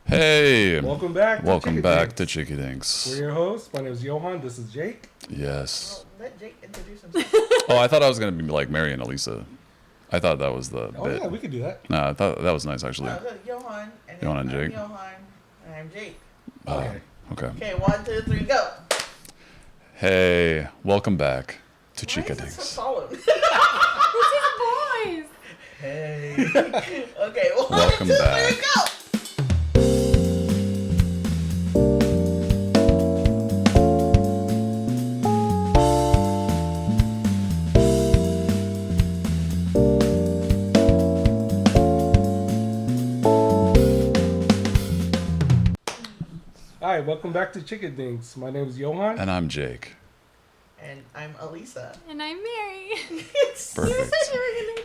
Hey! Welcome back to Welcome back to CHIKADINKS. We're CHIKADINKS. your hosts. My name is Johan. This is Jake. Yes. Well, let Jake introduce himself. Oh, I thought I was going to be like Mary and Elisa. I thought that was the Oh, bit. yeah, we could do that. No, I thought that was nice, actually. Johan, and Johan and then I'm Jake. Johan, and I'm Jake. Okay. Okay. Okay, 1, 2, 3, go. Hey, welcome back to Why is it so CHIKADINKS. solemn? Boys. Hey. Okay, 1, Welcome 2, 3, back. go. All right, welcome back to CHIKADINKS. My name is Johan. And I'm Jake. And I'm Elisa. And I'm Mary. Perfect.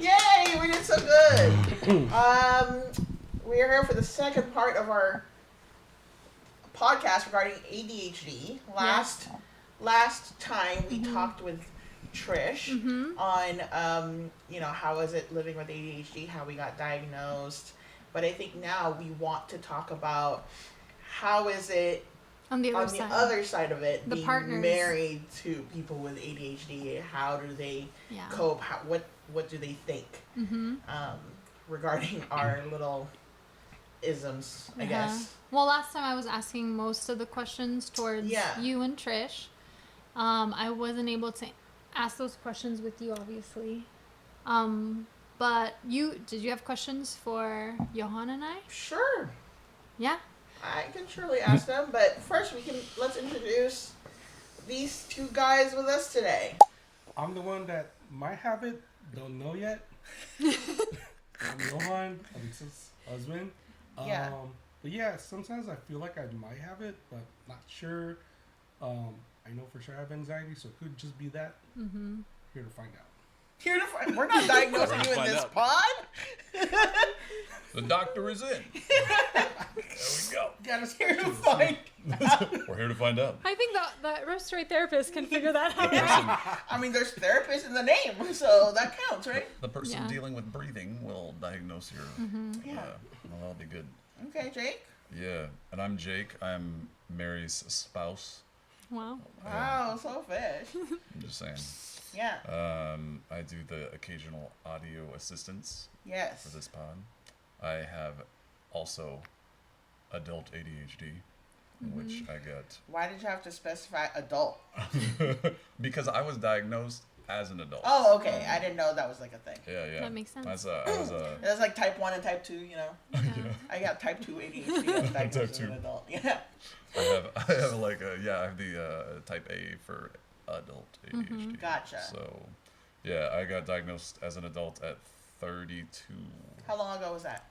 Yay, we did so good. We are here for the second part of our podcast regarding ADHD. Last time we talked with Trish on how is it living with ADHD, how we got diagnosed. But I think now we want to talk about how is it On the on other the side. other side of it, The being partners. married to people with ADHD. How do they Yeah. cope? What do they think regarding our little isms? I guess. Well, last time I was asking most of the questions towards Yeah. you and Trish. I wasn't able to ask those questions with you, obviously. But did you have questions for Johan and I? Sure, Yeah. I can surely ask them, but first let's introduce these two guys with us today. I'm the one that might have it, don't know yet. I'm Johan, Elisa's husband. Yeah. But yeah, sometimes I feel like I might have it, but not sure. I know for sure I have anxiety, so it could just be that. Here to find out. We're not diagnosing you in Find this out. pod. The doctor is in. There we go. Got us here to find. We're here to find out. I think the restorative therapist can figure that out. I mean, there's therapists in the name, so that counts, right? The person Yeah. dealing with breathing will diagnose your... Yeah. well, that'll be good. Okay, Jake. Yeah, and I'm Jake. I'm Mary's spouse. Wow. Wow, so fish. I'm just saying. Yeah. I do the occasional audio assistance for Yes. this pod. I have also adult ADHD, which I Why did you have to specify adult? got because I was diagnosed as an adult. Oh, okay. I didn't know that was like a thing. Yeah. That makes sense. I was That's like type 1 and type 2, you know. Yeah. I got type 2 ADHD. I was diagnosed Type as 2. an adult. Yeah. I have like I have the type A for adult ADHD. Gotcha. So, yeah, I got diagnosed as an adult at 32. How long ago was that?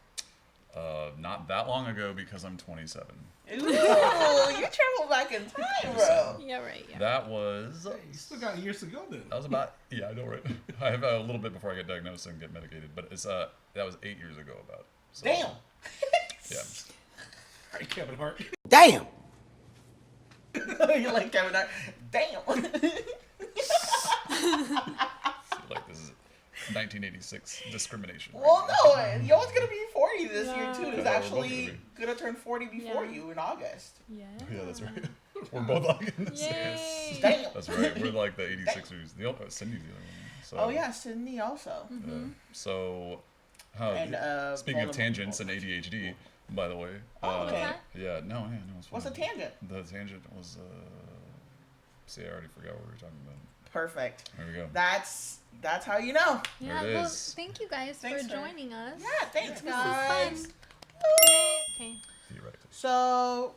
Not that long ago because I'm 27. Ooh, you travel back in time, bro. Yeah, right. Yeah. That was You still got years to go then. That was about I know, right? I have a little bit before I get diagnosed and get medicated, but it's that was 8 years ago about. So, Damn. Yeah. All right, Kevin Hart. Damn! You like Kevin Hart? Damn. Like this is 1986 discrimination. right Well, now. no, Yo's gonna be 40 this year Yeah. too. Yeah, He's we're both actually gonna gonna turn 40 before Yeah. you in August. Yeah. Yeah, that's right. We're both like in this. Yay. Damn. That's right. We're like the 86ers. Cindy's the other one. So, Oh yeah, Sydney also. So, And speaking of Voldemort. tangents and ADHD, by the way. Oh, okay. Yeah, no, it's What's a fine. tangent? The tangent was, see, I already forgot what we were talking about. Perfect. There we go. That's how you know. Yeah. There it Well, is. thank you guys Thanks, for sir. joining us. Yeah, thanks This is guys. fun. Yay. Okay. Theoretically. So,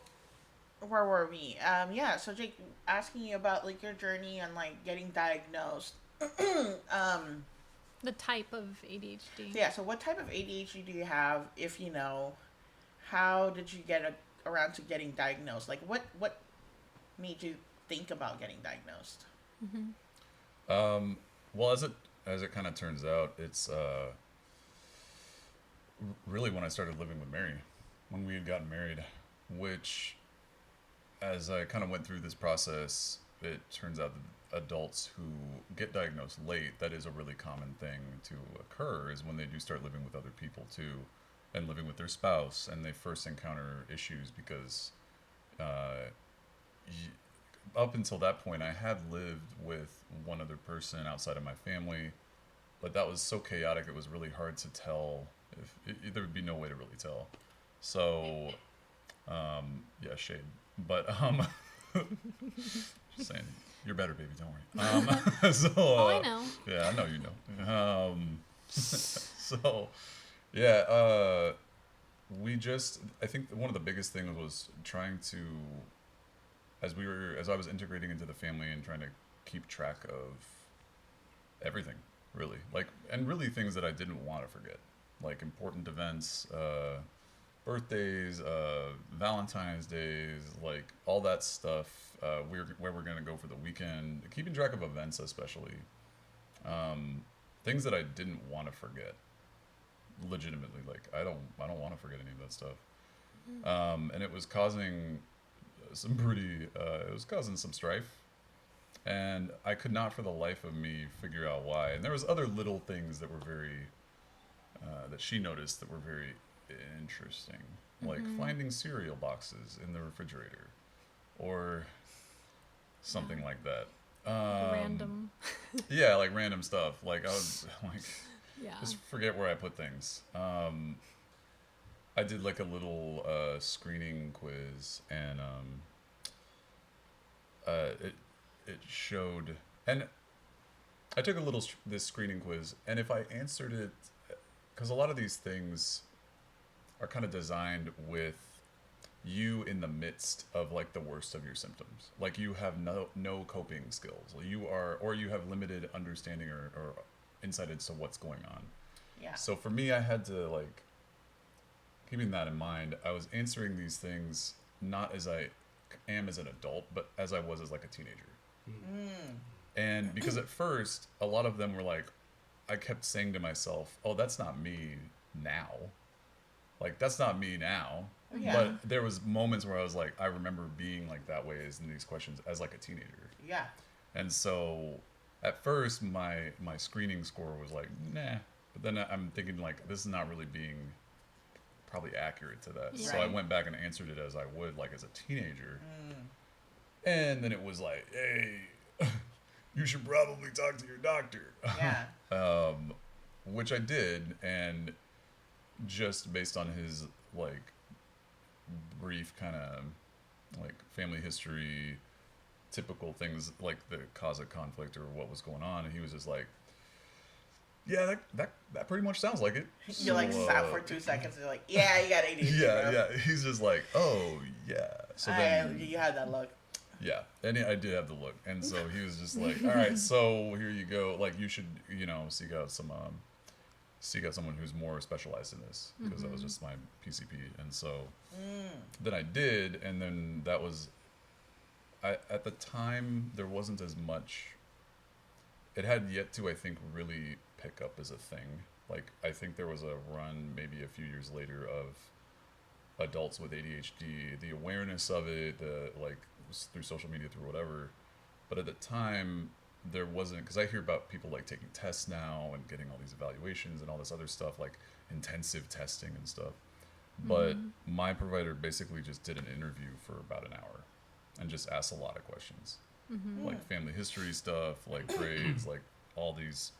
where were we? Yeah. So Jake, asking you about like your journey and like getting diagnosed. The type of ADHD. Yeah. So, what type of ADHD do you have? If you know, how did you get around to getting diagnosed? Like, what made you think about getting diagnosed? Well, as it kind of turns out, it's really when I started living with Mary, when we had gotten married, which, as I kind of went through this process, it turns out that adults who get diagnosed late, that is a really common thing to occur, is when they do start living with other people too. and living with their spouse, and they first encounter issues because up until that point, I had lived with one other person outside of my family, but that was so chaotic, it was really hard to tell. There would be no way to really tell. So, yeah, shade. But, just saying, you're better, baby, don't worry. So, Oh, I know. Yeah, I know you know. So, yeah, I think one of the biggest things was trying to, as I was integrating into the family and trying to keep track of everything, really, and really things that I didn't want to forget, like important events, birthdays, Valentine's days, like all that stuff, where we're gonna go for the weekend, keeping track of events especially, things that I didn't want to forget, legitimately, like I don't want to forget any of that stuff, and it was causing some strife, and I could not for the life of me figure out why. And there was other little things that were very that she noticed that were very interesting, like finding cereal boxes in the refrigerator or something like that. Random. Yeah, like random stuff. Like I was like, Yeah. just forget where I put things. I did like a little screening quiz, and it showed, and I took this screening quiz, and if I answered it, because a lot of these things are kind of designed with you in the midst of like the worst of your symptoms, like you have no coping skills, or you have limited understanding or insight into what's going on. Yeah. So for me, I had to, like, keeping that in mind, I was answering these things not as I am as an adult, but as I was as like a teenager. And because at first, a lot of them were like, I kept saying to myself, oh, that's not me now. Like, that's not me now. Yeah. But there was moments where I was like, I remember being like that way in these questions as like a teenager. Yeah. And so at first my screening score was like, nah. But then I'm thinking like, this is not really being probably accurate to that. Yeah. So I went back and answered it as I would like as a teenager. And then it was like, hey, you should probably talk to your doctor. Yeah. Which I did, and just based on his like brief kind of like family history, typical things like the cause of conflict or what was going on, and he was just like, yeah, that pretty much sounds like it. You like sat for 2 seconds and you're like, yeah, you got ADHD. Yeah, bro. yeah. He's just like, oh yeah. So then You had that look. yeah, and I did have the look, and so he was just like, all right, so here you go. Like you should, seek out someone who's more specialized in this, because that was just my PCP, and so then I did, and then that was, at the time there wasn't as much. It had yet to, I think, really pick up as a thing. Like I think there was a run maybe a few years later of adults with ADHD, the awareness of it, through social media, through whatever. But at the time, there wasn't, because I hear about people like taking tests now and getting all these evaluations and all this other stuff, like intensive testing and stuff. But my provider basically just did an interview for about an hour and just asked a lot of questions, like family history stuff, like grades, like all these,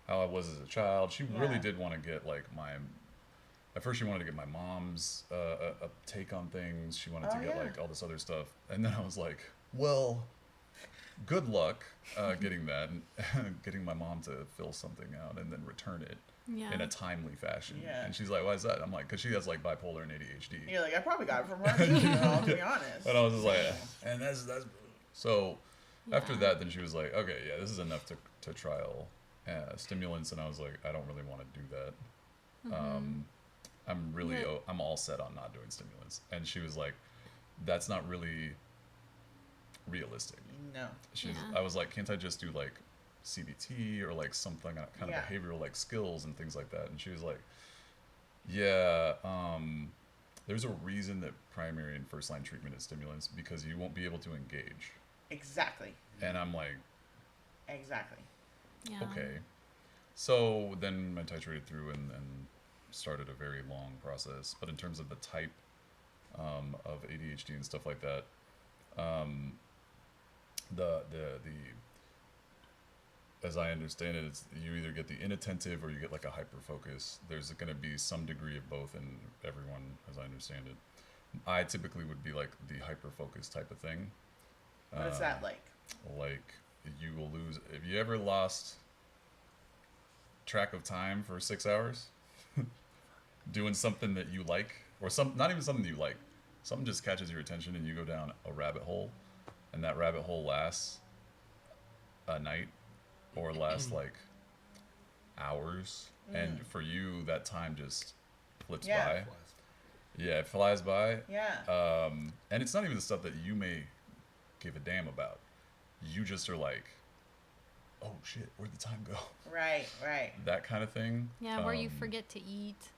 how I was as a child. She really did want to get like at first she wanted to get my mom's a take on things. She wanted to get like all this other stuff. And then I was like, well, good luck getting that and getting my mom to fill something out and then return it in a timely fashion. Yeah. And she's like, why is that? I'm like, because she has like bipolar and ADHD. You're like, I probably got it from her too, to be honest. And I was just like, and that's so after that, then she was like, okay, yeah, this is enough to trial stimulants. And I was like, I don't really want to do that. I'm all set on not doing stimulants. And she was like, that's not really realistic. No. I was like, can't I just do like CBT or like something kind of behavioral like skills and things like that? And she was like, yeah, there's a reason that primary and first line treatment is stimulants, because you won't be able to engage. Exactly. And I'm like, exactly. Yeah. okay. So then I titrated through, and then started a very long process. But in terms of the type of ADHD and stuff like that, the as I understand it, it's you either get the inattentive or you get like a hyper focus. There's going to be some degree of both in everyone, as I understand it. I typically would be like the hyper focus type of thing. What is that like? Like you will lose if you ever lost track of time for 6 hours doing something that you like, or not even something you like. Something just catches your attention and you go down a rabbit hole, and that rabbit hole lasts a night or lasts like hours, and for you that time just flips by. Yeah, it flies by. Yeah. And it's not even the stuff that you may give a damn about. You just are like, oh shit, where'd the time go? Right. That kind of thing. Yeah, where you forget to eat.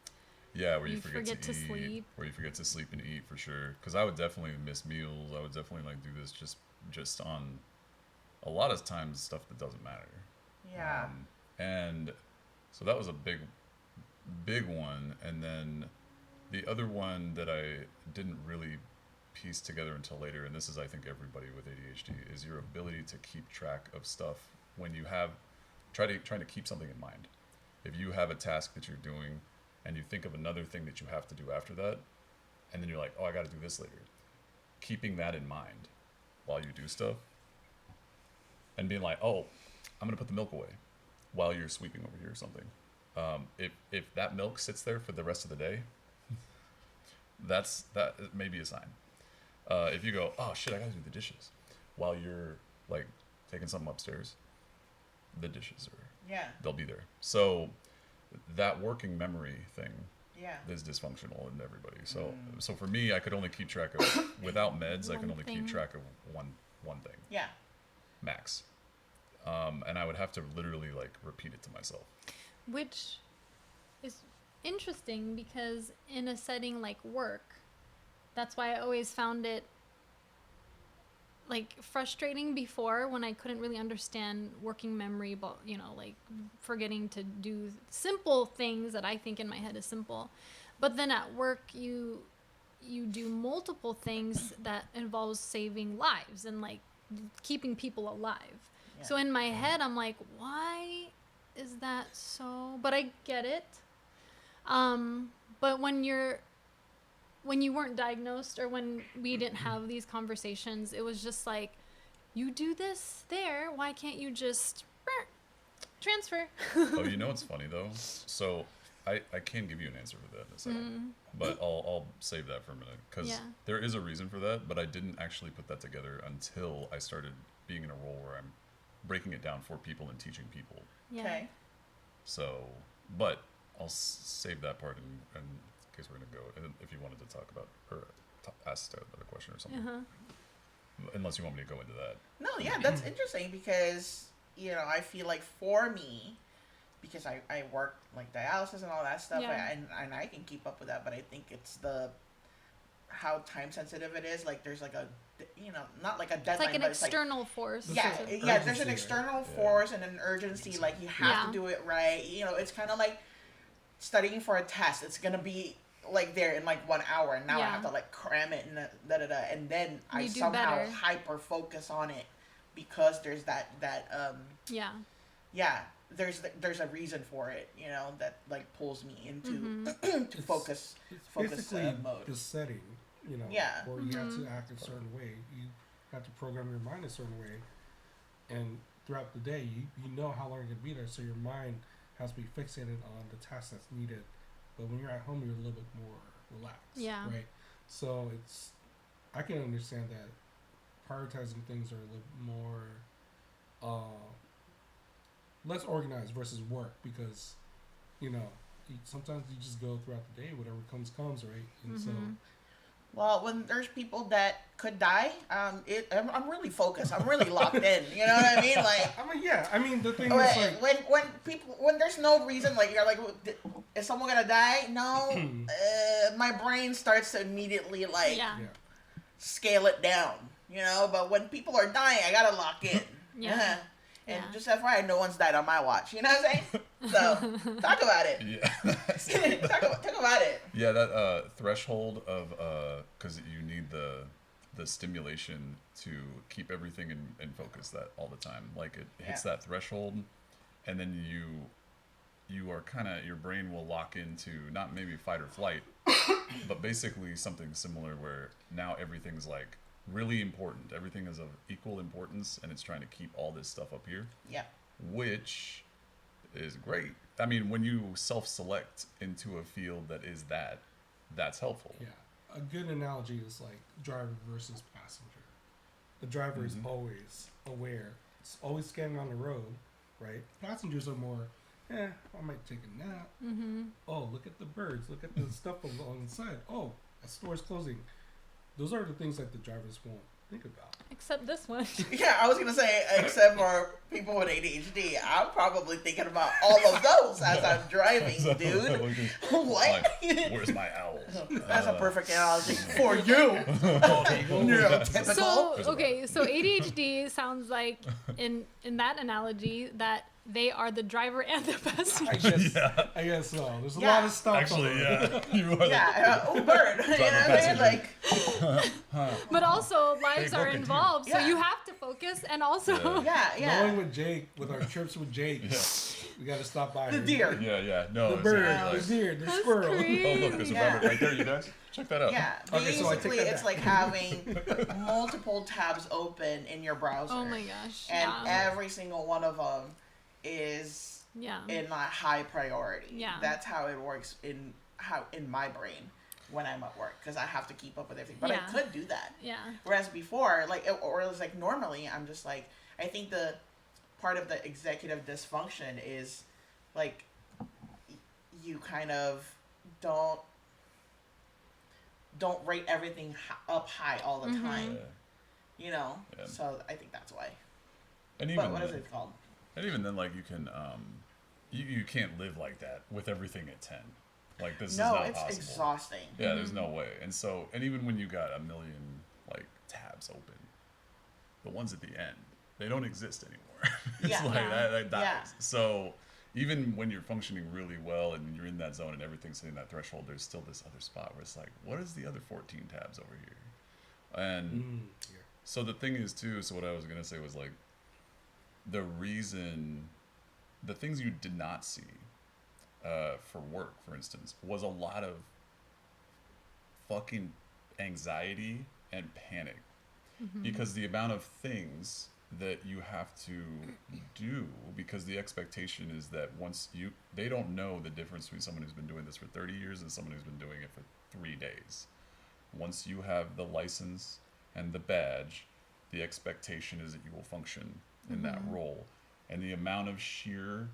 Yeah, where you forget to eat, sleep. where you forget to sleep and eat for sure. Because I would definitely miss meals. I would definitely like do this just on a lot of times stuff that doesn't matter. Yeah. And so that was a big one. And then the other one that I didn't really piece together until later, and this is I think everybody with ADHD, is your ability to keep track of stuff when you have trying to keep something in mind. If you have a task that you're doing and you think of another thing that you have to do after that, and then you're like, oh, I got to do this later. Keeping that in mind while you do stuff, and being like, oh, I'm gonna put the milk away while you're sweeping over here or something. If that milk sits there for the rest of the day, that may be a sign. If you go, oh shit, I gotta do the dishes while you're like taking something upstairs, the dishes they'll be there. So that working memory thing is dysfunctional in everybody. So for me, I could only keep track of without meds. I can only keep track of one thing. Yeah. Max. And I would have to literally like repeat it to myself. Which is interesting because in a setting like work, that's why I always found it like frustrating before when I couldn't really understand working memory, but like forgetting to do simple things that I think in my head is simple. But then at work you do multiple things that involves saving lives and like keeping people alive. Yeah. So in my head I'm like, why is that so? But I get it. But when you weren't diagnosed or when we didn't have these conversations, it was just like, you do this there, why can't you just transfer? Oh, you know what's funny though? So I can give you an answer for that in a second, but I'll save that for a minute because there is a reason for that, but I didn't actually put that together until I started being in a role where I'm breaking it down for people and teaching people. Yeah. Okay. So, but I'll save that part in case we're going to go, if you wanted to talk about, or ask another question or something. Unless you want me to go into that. No, yeah, that's interesting because, I feel like for me, because I work like dialysis and all that stuff, and I can keep up with that, but I think it's how time sensitive it is. Like there's like a, not like a deadline, it's like an but external force. Yeah, there's an external force and an urgency. Like you have to do it right. It's kind of like studying for a test. It's gonna be like there in like 1 hour, and now I have to like cram it and and then I somehow hyper focus on it because there's that there's a reason for it, that like pulls me into to focus basically mode. The setting, where you have to act a certain way. You have to program your mind a certain way, and throughout the day, you know how long you're gonna be there, so your mind has to be fixated on the task that's needed. But when you're at home, you're a little bit more relaxed, right? So I can understand that prioritizing things are a little more less organized versus work because, sometimes you just go throughout the day, whatever comes, right? And so. Well, when there's people that could die, I'm really focused. I'm really locked in. You know what I mean? Like, the thing is like when there's no reason, like you're like, is someone gonna die? No, my brain starts to immediately scale it down. But when people are dying, I gotta lock in. And just FYI, no one's died on my watch. You know what I'm saying? So talk about it. Yeah. talk about it. Yeah, that threshold of because you need the stimulation to keep everything in focus that all the time. Like it hits that threshold, and then you are kind of, your brain will lock into not maybe fight or flight, but basically something similar where now everything's like really important. Everything is of equal importance, and it's trying to keep all this stuff up here. Yeah. Which is great. I mean, when you self-select into a field that is that's helpful. Yeah. A good analogy is like driver versus passenger. The driver is always aware. It's always scanning on the road, right? Passengers are more, I might take a nap. Oh, look at the birds. Look at the stuff along the side. Oh, a store's closing. Those are the things that the drivers won't think about. Except this one. Yeah, I was going to say, except for people with ADHD, I'm probably thinking about all of those as I'm driving, dude. What? Like, where's my owl? That's a perfect analogy for you. Neurotypical. So ADHD sounds like, in that analogy, that they are the driver and the passenger. I guess so. There's a lot of stuff. Actually, you are Uber. You know what I mean? Like, but also lives are involved, so you have to focus, and also Going with Jake, with our trips with Jake, we got to stop by the deer. No, the bird, the deer, the squirrel. Oh, look, there's a rabbit right there, you guys. Check that out. Yeah, Okay, so I basically take that it's back. like having multiple tabs open in your browser. oh my gosh, And every single one of them is in my high priority. Yeah. That's how it works in my brain when I'm at work, because I have to keep up with everything. But I could do that. Yeah. Whereas before, like, or it was like normally, I'm just like, I think the part of the executive dysfunction is like you kind of don't rate everything up high all the time. You know? Yeah. So I think that's why. And But what is it called? And even then, like, you can, you can't live like that with everything at 10. Like, this is not possible. No, it's exhausting. Yeah, there's no way. And so, and even when you got a million, like, tabs open, the ones at the end, they don't exist anymore. It's like, that dies. Yeah. So, even when you're functioning really well and you're in that zone and everything's hitting that threshold, there's still this other spot where it's like, what is the other 14 tabs over here? And so the thing is, too, so what I was going to say was, like, the things you did not see for work, for instance, was a lot of fucking anxiety and panic, because the amount of things that you have to do, because the expectation is that they don't know the difference between someone who's been doing this for 30 years and someone who's been doing it for 3 days. Once you have the license and the badge, the expectation is that you will function in that role. And the amount of sheer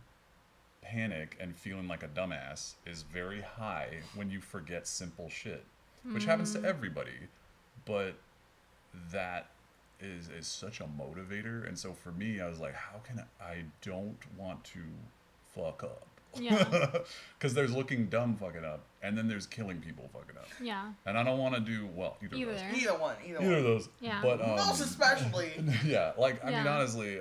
panic and feeling like a dumbass is very high when you forget simple shit, which happens to everybody. But that is such a motivator. And so for me, I was like, how can I don't want to fuck up. Yeah. Because there's looking dumb fucking up, and then there's killing people fucking up. Yeah. And I don't want to do, well, either of those. Either one. Either of those. Yeah. But, most especially. Yeah. Like, I mean, honestly,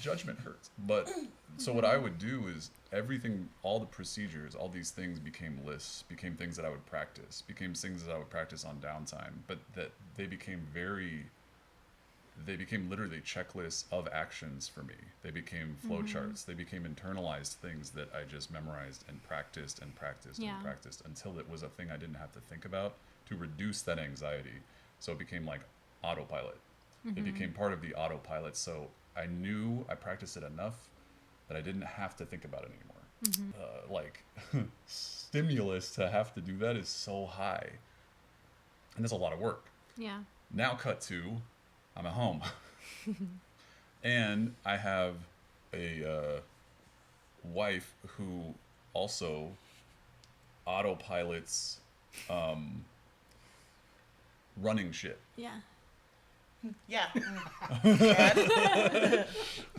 judgment hurts. But, so what I would do is everything, all the procedures, all these things became lists, became things that I would practice, became things that I would practice on downtime, but that they became literally checklists of actions for me. They became flowcharts. They became internalized things that I just memorized and practiced and practiced and practiced until it was a thing I didn't have to think about to reduce that anxiety. So it became like autopilot. It became part of the autopilot. So I knew I practiced it enough that I didn't have to think about it anymore. Stimulus to have to do that is so high. And that's a lot of work. Yeah. Now cut to, I'm at home. And I have a wife who also autopilots running shit. Yeah. Yeah.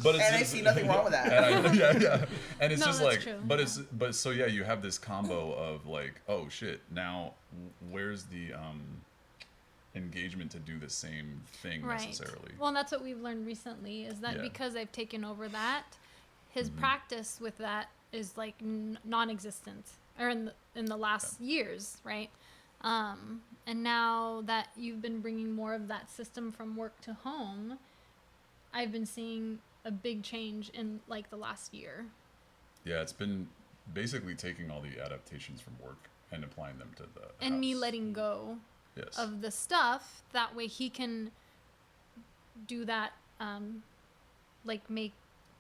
But it's, and I see nothing wrong with that. And it's just that's like, true. but so yeah, you have this combo of like, oh shit, now where's the engagement to do the same thing necessarily. Well, and that's what we've learned recently is that because I've taken over that, his practice with that is like non-existent, or in the last years, right? And now that you've been bringing more of that system from work to home, I've been seeing a big change in like the last year. Yeah, it's been basically taking all the adaptations from work and applying them to the and house. me letting go of the stuff. That way he can do that, like make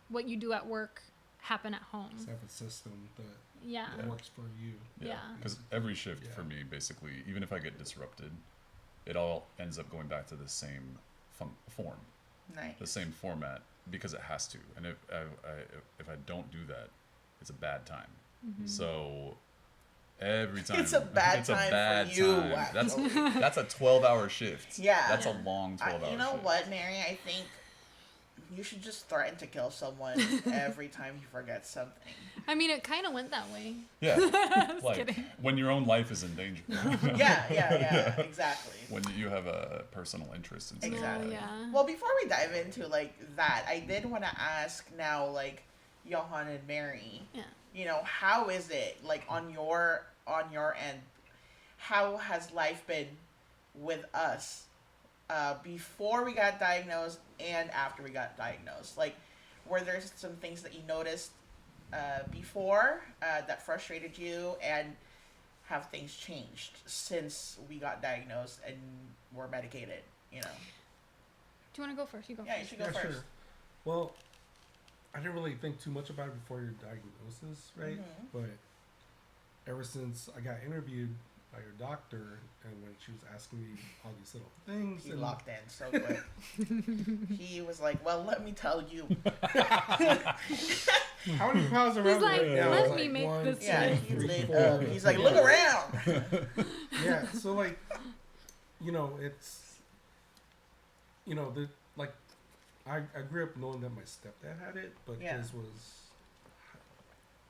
what you do at work happen at home. Just have a system that works for you. Yeah, because every shift for me, basically, even if I get disrupted, it all ends up going back to the same form. Nice. The same format, because it has to. And if I don't do that, it's a bad time. So every time it's a bad time for you. That's a 12-hour shift. Yeah, that's a long 12-hour shift. You know what, Mary? I think you should just threaten to kill someone every time you forget something. I mean, it kind of went that way. Yeah, like kidding. When your own life is in danger. yeah, exactly. When you have a personal interest in something. Exactly. Yeah. Well, before we dive into like that, I did want to ask now, like Johan and Mary. Yeah. You know, how is it like on your end? How has life been with us before we got diagnosed and after we got diagnosed? Like, were there some things that you noticed before that frustrated you, and have things changed since we got diagnosed and were medicated? You know. Do you want to go first? You go. Yeah, first. you should go first. Sure. Well, I didn't really think too much about it before your diagnosis, right? But ever since I got interviewed by your doctor, and when she was asking me all these little things, he locked in so quick. He was like, "Well, let me tell you." How many pounds around like, right now? let me make this. Yeah, he's like, "Look around." Yeah, so like, you know, it's, you know, like, I grew up knowing that my stepdad had it, but his was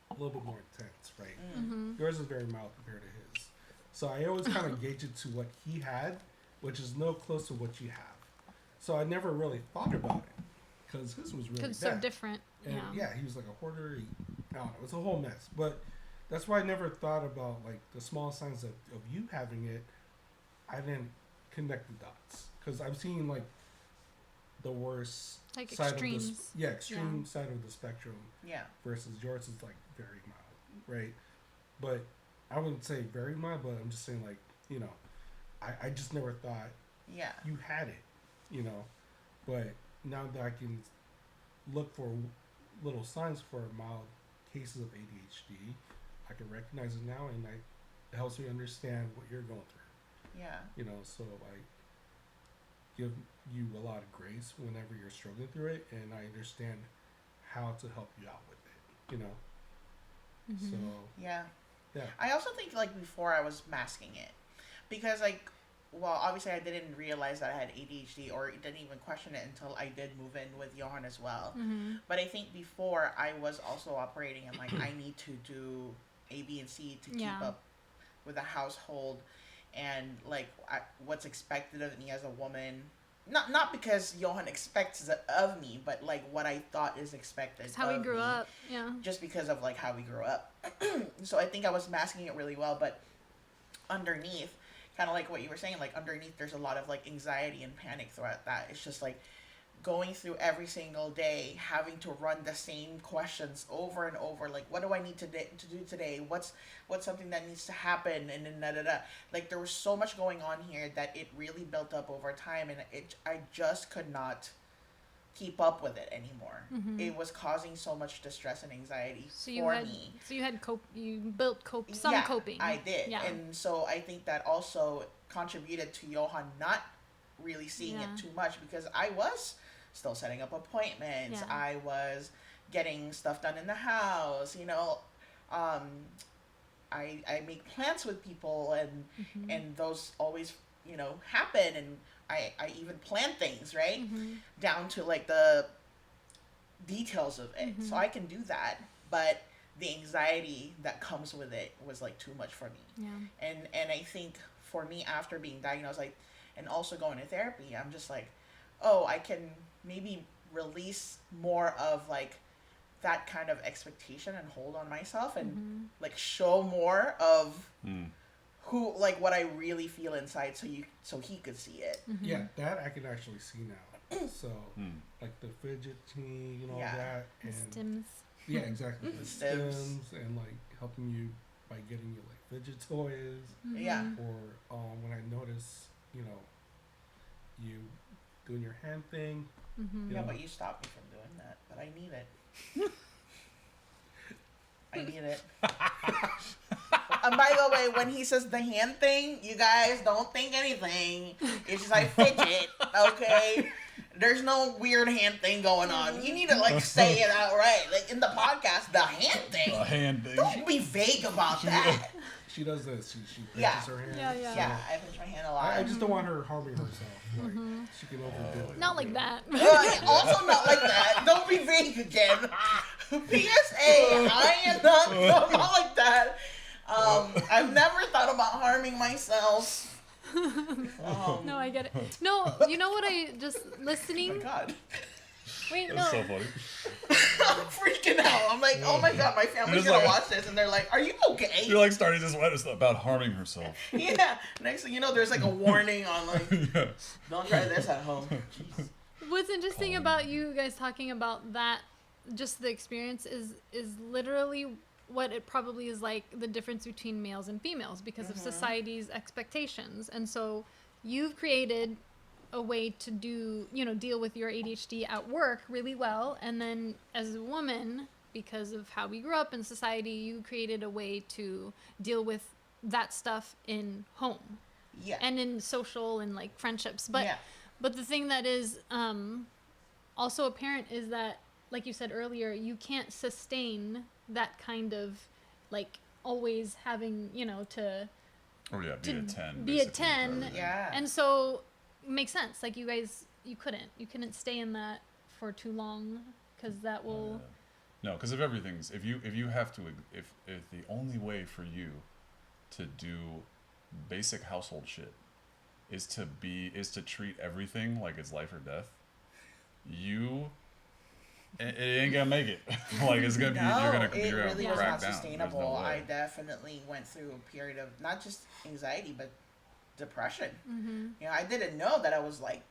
a little bit more intense, right? Yours is very mild compared to his. So I always kind of gauge it to what he had, which is no close to what you have. So I never really thought about it, because his was really bad. It's so different. And he was like a hoarder. I don't know. It's a whole mess. But that's why I never thought about like the small signs of you having it. I didn't connect the dots, because I've seen like the worst like side extremes. of the extreme side of the spectrum. Yeah. Versus yours is like very mild, right? But I wouldn't say very mild, but I'm just saying like, you know, I just never thought you had it, you know. But now that I can look for little signs for mild cases of ADHD, I can recognize it now, and it helps me understand what you're going through. Yeah. You know, so I give you a lot of grace whenever you're struggling through it, and I understand how to help you out with it, you know. So yeah. I also think like before I was masking it, because like, well, obviously I didn't realize that I had ADHD, or didn't even question it until I did move in with Johan as well. But I think before I was also operating in like, I need to do A, B, and C to keep up with the household, and like what's expected of me as a woman. Not because Johan expects it of me, but like what I thought is expected. It's how we grew up, just because of like how we grew up. So I think I was masking it really well, but underneath, kind of like what you were saying, like underneath there's a lot of like anxiety and panic throughout that. It's just like going through every single day, having to run the same questions over and over. Like, what do I need to do today? What's something that needs to happen? And then da-da-da. Like, there was so much going on here that it really built up over time, and I just could not keep up with it anymore. It was causing so much distress and anxiety for me. So you had you built some coping. I did. Yeah. And so I think that also contributed to Johan not really seeing it too much, because I was still setting up appointments. I was getting stuff done in the house, you know. I make plans with people, and those always, you know, happen, and I even plan things, right? Down to like the details of it. So I can do that, but the anxiety that comes with it was like too much for me. And I think for me after being diagnosed, like, and also going to therapy, I'm just like, oh, I can maybe release more of like that kind of expectation and hold on myself and like show more of who, like, what I really feel inside, so he could see it. Yeah, that I can actually see now. So like the fidgeting and all that, and the stims. Yeah, exactly. The The stims. stims and like helping you by getting you like fidget toys. Yeah. Or when I notice, you doing your hand thing. Yeah, but you stopped me from doing that. But I need it. I need it. And by the way, when he says the hand thing, you guys don't think anything. It's just I fidget, okay? There's no weird hand thing going on. You need to like say it outright, like in the podcast. The hand thing. The hand thing. Don't be vague about that. She does this. She pinches her hand. Yeah, I pinch my hand a lot. I just don't want her harming herself. Like she can overdo it. Not like that. Also not like that. Don't be vague again. PSA, I am not like that. I've never thought about harming myself. No, I get it. No, you know what I just listening? Oh my God. Wait, That's no. so funny. I'm freaking out. I'm like, oh my God, my family's You're gonna just like- watch this and they're like, are you okay? You're like starting this one about harming herself. Yeah. Next thing you know, there's like a warning on like, Yeah. don't try this at home. Jeez. What's interesting about you guys talking about that, just the experience, is literally what it probably is like the difference between males and females because of society's expectations. And so you've created a way to deal with your ADHD at work really well. And then as a woman, because of how we grew up in society, you created a way to deal with that stuff in home. Yeah. And in social and like friendships. But the thing that is also apparent is that, like you said earlier, you can't sustain that kind of like always having, to Oh yeah, be a 10. be a basically, 10. for Yeah. And so makes sense. Like you guys, you couldn't stay in that for too long because that will. No, because if you have to, if the only way for you to do basic household shit is to treat everything like it's life or death, it ain't gonna make it. Like it's gonna be, you're gonna it really was crack not down. sustainable. There's no way. I definitely went through a period of not just anxiety but depression. I didn't know that I was like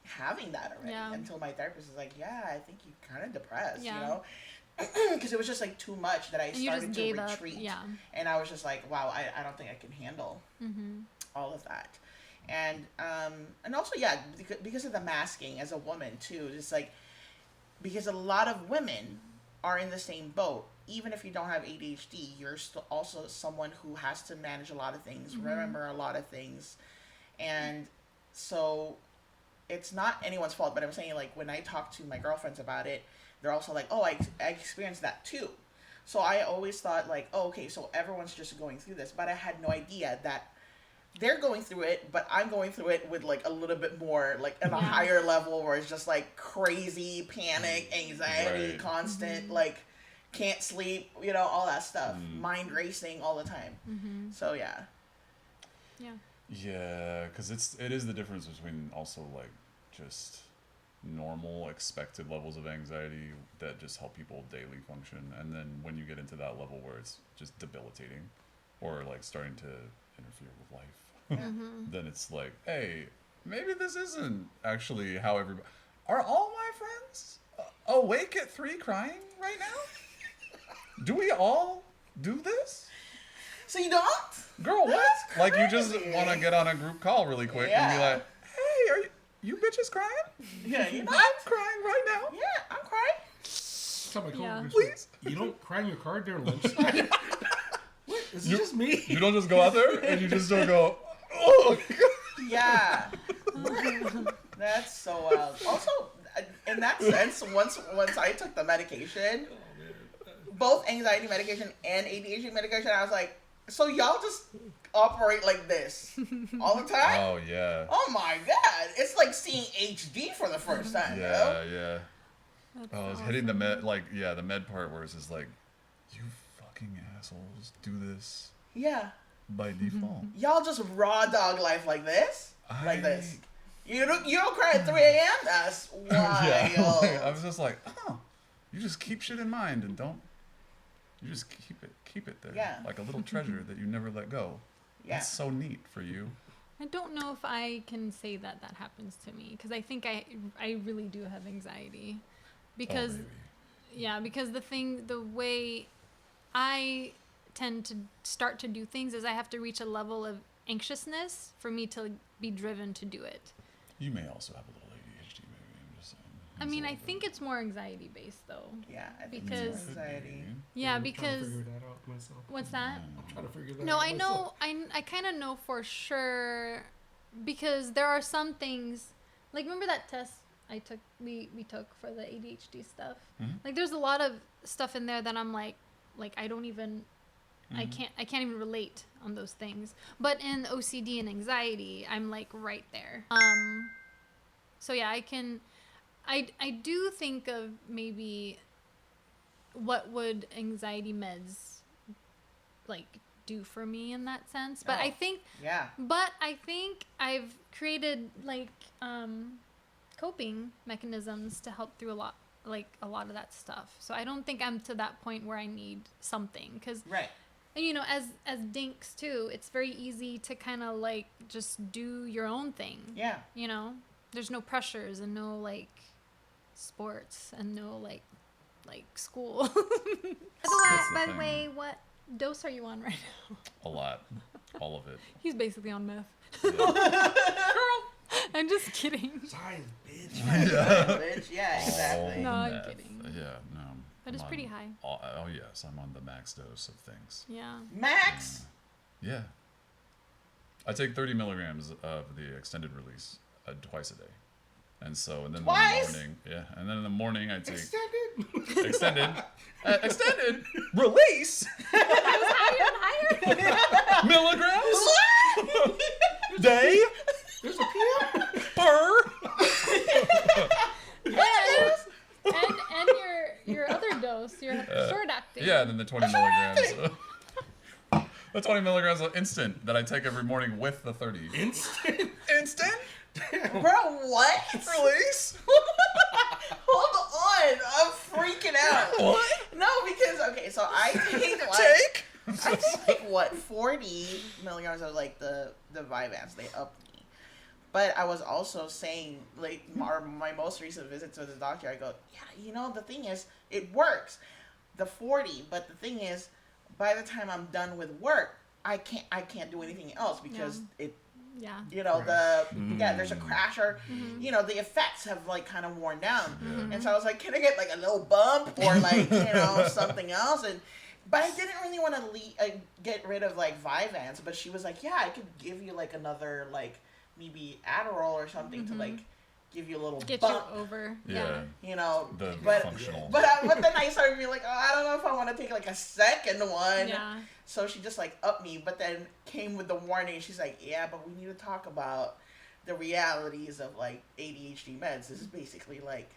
having that already until my therapist was like, yeah, I think you're kind of depressed, because it was just like too much that I started to retreat. And I was just like, wow, I don't think I can handle all of that. And also because of the masking as a woman too, just like because a lot of women are in the same boat. Even if you don't have ADHD, you're still also someone who has to manage a lot of things, remember a lot of things. And so it's not anyone's fault, but I'm saying, like, when I talk to my girlfriends about it, they're also like, oh, I experienced that too. So I always thought, like, oh, okay, so everyone's just going through this. But I had no idea that they're going through it, but I'm going through it with, like, a little bit more, like, on a higher level where it's just, like, crazy panic, anxiety, constant, like, can't sleep, all that stuff. Mind racing all the time. So, yeah. Yeah, because it is the difference between also, like, just normal expected levels of anxiety that just help people daily function, and then when you get into that level where it's just debilitating or, like, starting to interfere with life, then it's like, hey, maybe this isn't actually how everybody... Are all my friends awake at 3 crying right now? Do we all do this? So you don't? Girl, what? Like, you just want to get on a group call really quick and be like, hey, are you bitches crying? Yeah, I'm crying right now. Yeah, I'm crying. Tell my coworkers, Please. You don't cry in your car during lunchtime? What? Is it just me? You don't just go out there and you just don't go, oh. Yeah. That's so wild. Also, in that sense, once I took the medication, both anxiety medication and ADHD medication, I was like, so y'all just operate like this all the time? Oh, yeah. Oh my God. It's like seeing HD for the first time, Yeah. I was hitting the med, the med part where it's just like, you fucking assholes, do this. Yeah. by default. Y'all just raw dog life like this? Like this. You don't cry at 3 a.m.? That's wild. Yeah. I was just like, you just keep shit in mind and you just keep it there. Yeah. Like a little treasure that you never let go. Yeah. That's so neat for you. I don't know if I can say that happens to me, because I think I really do have anxiety. Because, because the way I tend to start to do things is I have to reach a level of anxiousness for me to be driven to do it. You may also have a little ADHD, maybe. I'm just saying. I mean, I think it's more anxiety based though. Yeah, I think because it's anxiety. Yeah, I'm because trying to figure that out myself. What's that? I'm trying to figure that out. No, I myself. know. I kind of know for sure, because there are some things. Like, remember that test we took for the ADHD stuff? Mm-hmm. Like, there's a lot of stuff in there that I'm like I don't even. I can't even relate on those things. But in OCD and anxiety, I'm like right there. So yeah, I do think of maybe what would anxiety meds like do for me in that sense. But I think I've created like coping mechanisms to help through a lot of that stuff. So I don't think I'm to that point where I need something, because you know, as dinks too, it's very easy to kind of like just do your own thing. Yeah. You know, there's no pressures and no like sports and no like school. By the way, what dose are you on right now? A lot. All of it. He's basically on meth. Yeah. Girl, I'm just kidding. Science, bitch. Bitch. Yeah, exactly. No, I'm kidding. Yeah, no. But it's pretty high. Oh, yes, I'm on the max dose of things. Yeah. Max? Yeah. I take 30 milligrams of the extended release twice a day. And so, and then in the morning, and then in the morning I take extended release. Higher and higher. Milligrams day. There's a PM per. and your other dose, your short acting. Yeah, and then the 20 milligrams. The 20 milligrams of instant that I take every morning with the 30. Instant? Bro, what? Release? Hold on. I'm freaking out. What? No, because, okay, so I take I take like 40 milligrams of like the Vyvanse. They upped me. But I was also saying, like, my most recent visit to the doctor, I go, yeah, you know, the thing is, it works. The 40, but the thing is, by the time I'm done with work, I can't do anything else because you know, there's a crash or, you know, the effects have like kind of worn down. And so I was like, can I get like a little bump or like, you know, something else? But I didn't really want to get rid of like Vyvanse, but she was like, yeah, I could give you like another like maybe Adderall or something to like give you a little get bump. you over. Yeah. You know, but functional. But then I started being like, oh, I don't know if I want to take like a second one. Yeah. So she just like upped me, but then came with the warning. She's like, yeah, but we need to talk about the realities of like ADHD meds. This is basically like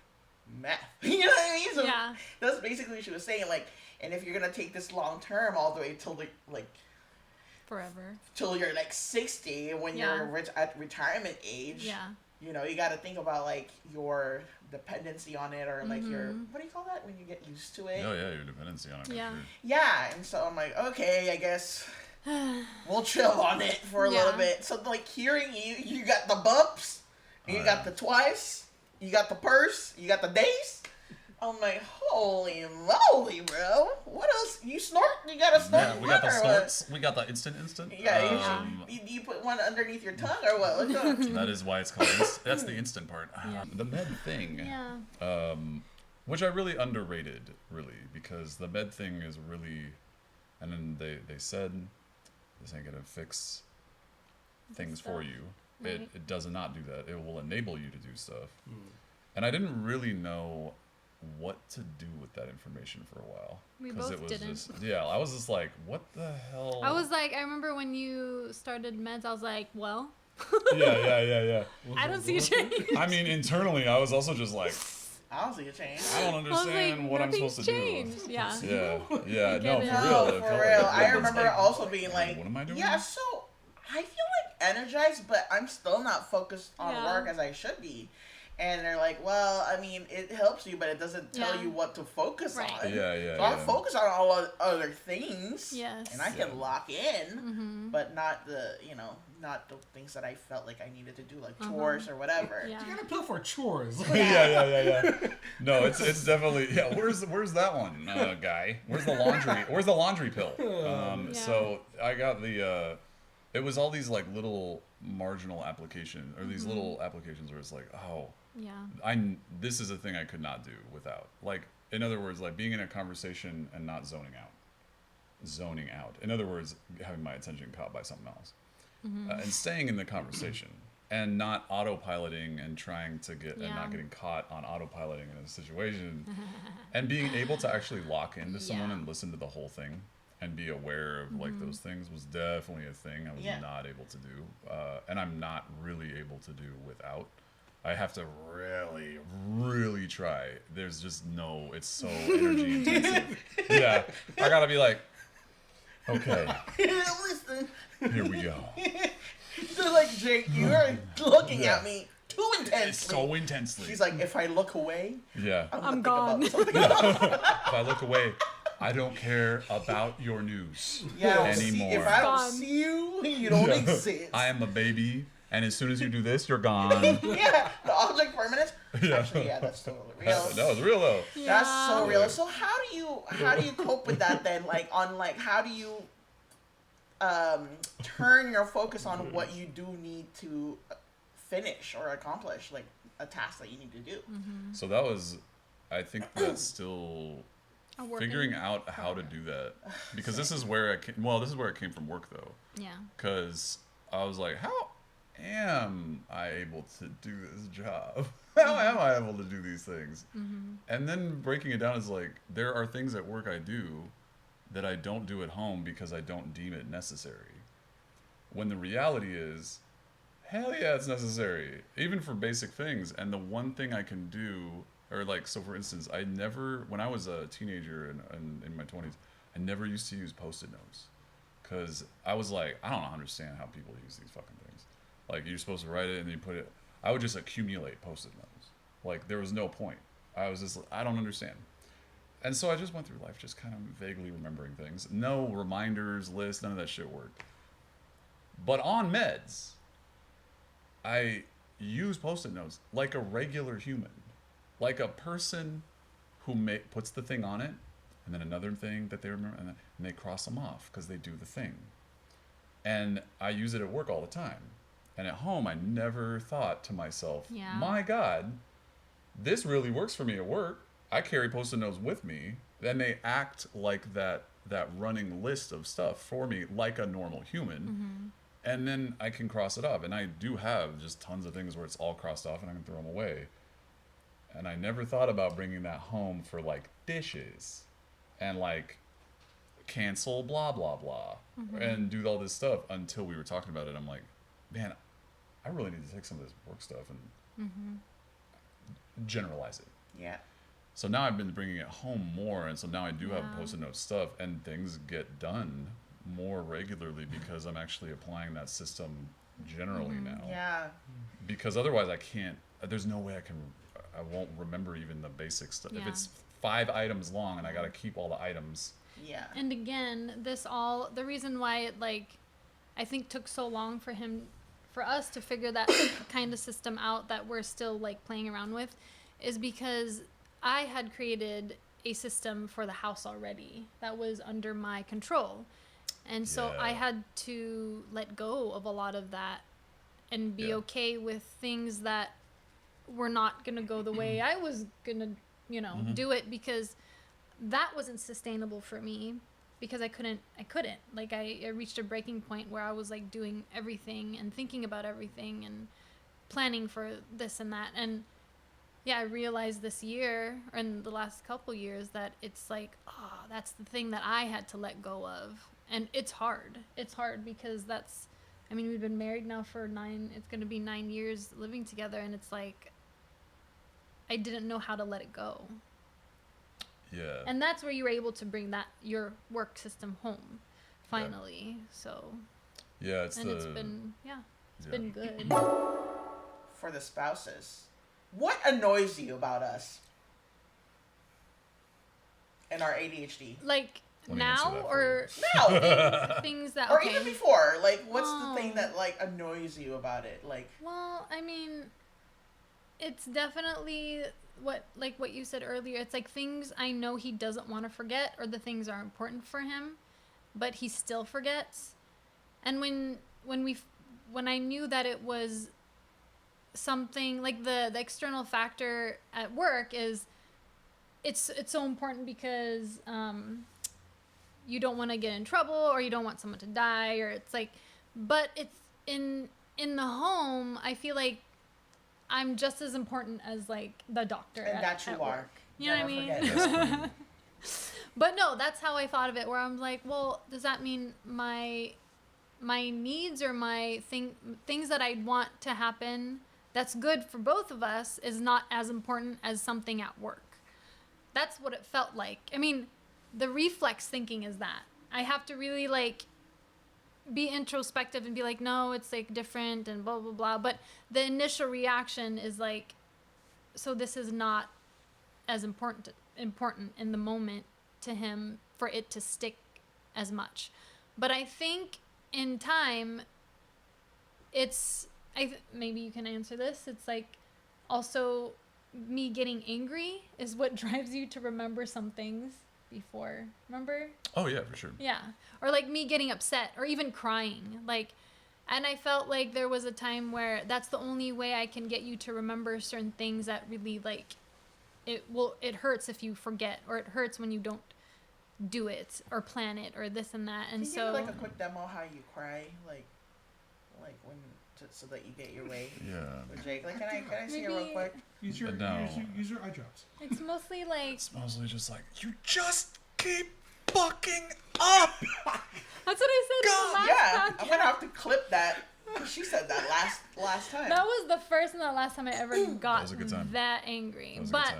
meth. You know what I mean? So that's basically what she was saying. Like, and if you're gonna take this long term all the way till like forever, till you're like 60, when you're at retirement age. Yeah. You know, you got to think about like your dependency on it, or like your, what do you call that when you get used to it? Oh yeah, your dependency on it. Yeah. Sure. Yeah, and so I'm like, okay, I guess we'll chill on it for a little bit. So like hearing you got the bumps, you got the twice, you got the purse, you got the days. I'm like, holy moly, bro! What else? You snort? You got a snort? Yeah, we got the snorts. We got the instant. Yeah, you put one underneath your tongue or what? What's going on? That is why it's called. That's the instant part. The med thing. Yeah. Which I really underrated, really, because the med thing is really, and then they said this ain't gonna fix things for you. Right. It does not do that. It will enable you to do stuff. And I didn't really know what to do with that information for a while. We both it was didn't. Just, I was just like, what the hell? I was like, I remember when you started meds, I was like, well. Yeah. I don't see a change. I mean, internally, I was also just like, I don't see a change. I don't understand what I'm supposed to changed. do. Yeah. Yeah. No, it. for real. For real. I remember also being like, what am I doing? Yeah, so I feel like energized, but I'm still not focused on Yeah. work as I should be. And they're like, well, I mean, it helps you, but it doesn't tell you what to focus on. Yeah. So I'm focused on all other things. Yes. And I can lock in, but not not the things that I felt like I needed to do, like chores or whatever. Yeah. You gotta pill for chores. Yeah. No, it's definitely Where's that one, guy? Where's the laundry pill? So I got the. It was all these like little marginal applications or these little applications where it's like, oh. Yeah. This is a thing I could not do without. Like, in other words, like being in a conversation and not zoning out. Zoning out. In other words, having my attention caught by something else. And staying in the conversation and not autopiloting and trying to get and not getting caught on autopiloting in a situation and being able to actually lock into someone and listen to the whole thing and be aware of like those things was definitely a thing I was not able to do. And I'm not really able to do without. I have to really, really try. There's just it's so energy intensive. Yeah. I gotta be like, okay. Listen. Here we go. They're like, Jake, you are looking at me too intensely. So intensely. She's like, if I look away, I'm gone. If I look away, I don't care about your news anymore. If I don't see you, you don't exist. I am a baby. And as soon as you do this, you're gone. The object permanence. Actually, that's totally real. No, it's real though. That's so real. So how do you cope with that then? Like how do you turn your focus on what you do need to finish or accomplish, like a task that you need to do? So that was, I think that's still figuring out how to do that, because this is where it came from work though. Yeah. Because I was like, how am I able to do this job? How am I able to do these things? And then breaking it down is like, there are things at work I do that I don't do at home because I don't deem it necessary. When the reality is, hell yeah, it's necessary, even for basic things. And the one thing I can do, or like, so for instance, when I was a teenager and in my 20s, I never used to use Post-it notes. Because I was like, I don't understand how people use these fucking things. Like, you're supposed to write it and then you put it. I would just accumulate Post-it notes. Like, there was no point. I don't understand. And so I just went through life just kind of vaguely remembering things. No reminders, lists, none of that shit worked. But on meds, I use Post-it notes like a regular human. Like a person who puts the thing on it, and then another thing that they remember, and they cross them off because they do the thing. And I use it at work all the time. And at home, I never thought to myself, my God, this really works for me at work. I carry Post-it notes with me. Then they act like that running list of stuff for me like a normal human. And then I can cross it off. And I do have just tons of things where it's all crossed off and I can throw them away. And I never thought about bringing that home for like dishes and like cancel blah, blah, blah, and do all this stuff until we were talking about it. I'm like, man, I really need to take some of this work stuff and generalize it. Yeah. So now I've been bringing it home more, and so now I do have Post-it note stuff, and things get done more regularly because I'm actually applying that system generally now. Yeah. Because otherwise I can't, there's no way I won't remember even the basic stuff. If it's 5 items long and I got to keep all the items. Yeah. And again, the reason why it I think took so long for us to figure that kind of system out that we're still like playing around with is because I had created a system for the house already that was under my control. And so I had to let go of a lot of that and be okay with things that were not going to go the way I was going to, do it, because that wasn't sustainable for me, because I couldn't. Like, I reached a breaking point where I was like doing everything and thinking about everything and planning for this and that. And I realized this year, or in the last couple years, that it's like, that's the thing that I had to let go of. And it's hard. It's hard because we've been married now for it's going to be 9 years living together. And it's like, I didn't know how to let it go. Yeah. And that's where you were able to bring your work system home, finally. Yeah. So. Yeah, it's been been good. For the spouses, what annoys you about us and our ADHD? Like now or things that or even before? Like, what's the thing that like annoys you about it? Like, well, I mean, it's definitely what you said earlier. It's like things I know he doesn't want to forget, or the things are important for him, but he still forgets. And when I knew that it was something like the external factor at work is it's so important because you don't want to get in trouble, or you don't want someone to die, or it's like, but it's in the home, I feel like I'm just as important as like the doctor and that you are. You know what I mean? But no, that's how I thought of it, where I'm like, well, does that mean my needs or my things that I want to happen that's good for both of us is not as important as something at work? That's what it felt like. I mean, the reflex thinking is that I have to really like be introspective and be like, no, it's like different and blah, blah, blah. But the initial reaction is like, so this is not as important in the moment to him for it to stick as much. But I think in time, maybe you can answer this. It's like also me getting angry is what drives you to remember some things before. Remember? Oh yeah, for sure. Yeah. Or like me getting upset or even crying. Like, and I felt like there was a time where that's the only way I can get you to remember certain things that really like it hurts if you forget, or it hurts when you don't do it or plan it or this and that. And can you give like a quick demo how you cry, like when so that you get your way. Yeah. With Jake, like can I see it real quick? Use your eye drops. It's mostly like. It's mostly just like you just keep fucking up. That's what I said. God, last yeah, podcast. I'm gonna have to clip that. She said that last time. That was the first and the last time I ever got that was a good time. That angry. That was but a good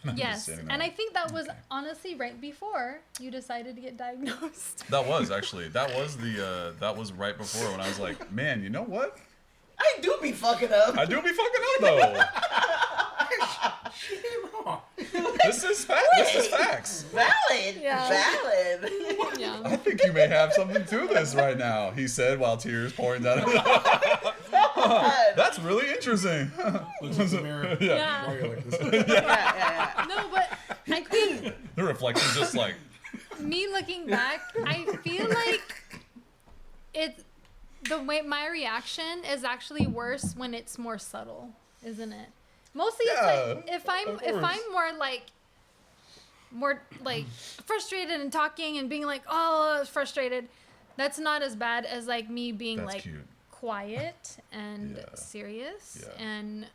time. yes, and I think that was honestly right before you decided to get diagnosed. That was actually that was right before when I was like, man, you know what? I do be fucking up. I do be fucking up though. She ain't wrong. This is facts. Valid. Yeah. Valid. Yeah. I think you may have something to this right now, he said while tears pouring down. That's really interesting. Looks in the mirror. Yeah. Why are you like this? Yeah. No, but I think The reflection's just like me looking back, I feel like it's the way my reaction is actually worse when it's more subtle, isn't it? Mostly it's like if I'm more like frustrated and talking and being like, oh, I was frustrated, that's not as bad as like me being that's like cute. quiet and serious and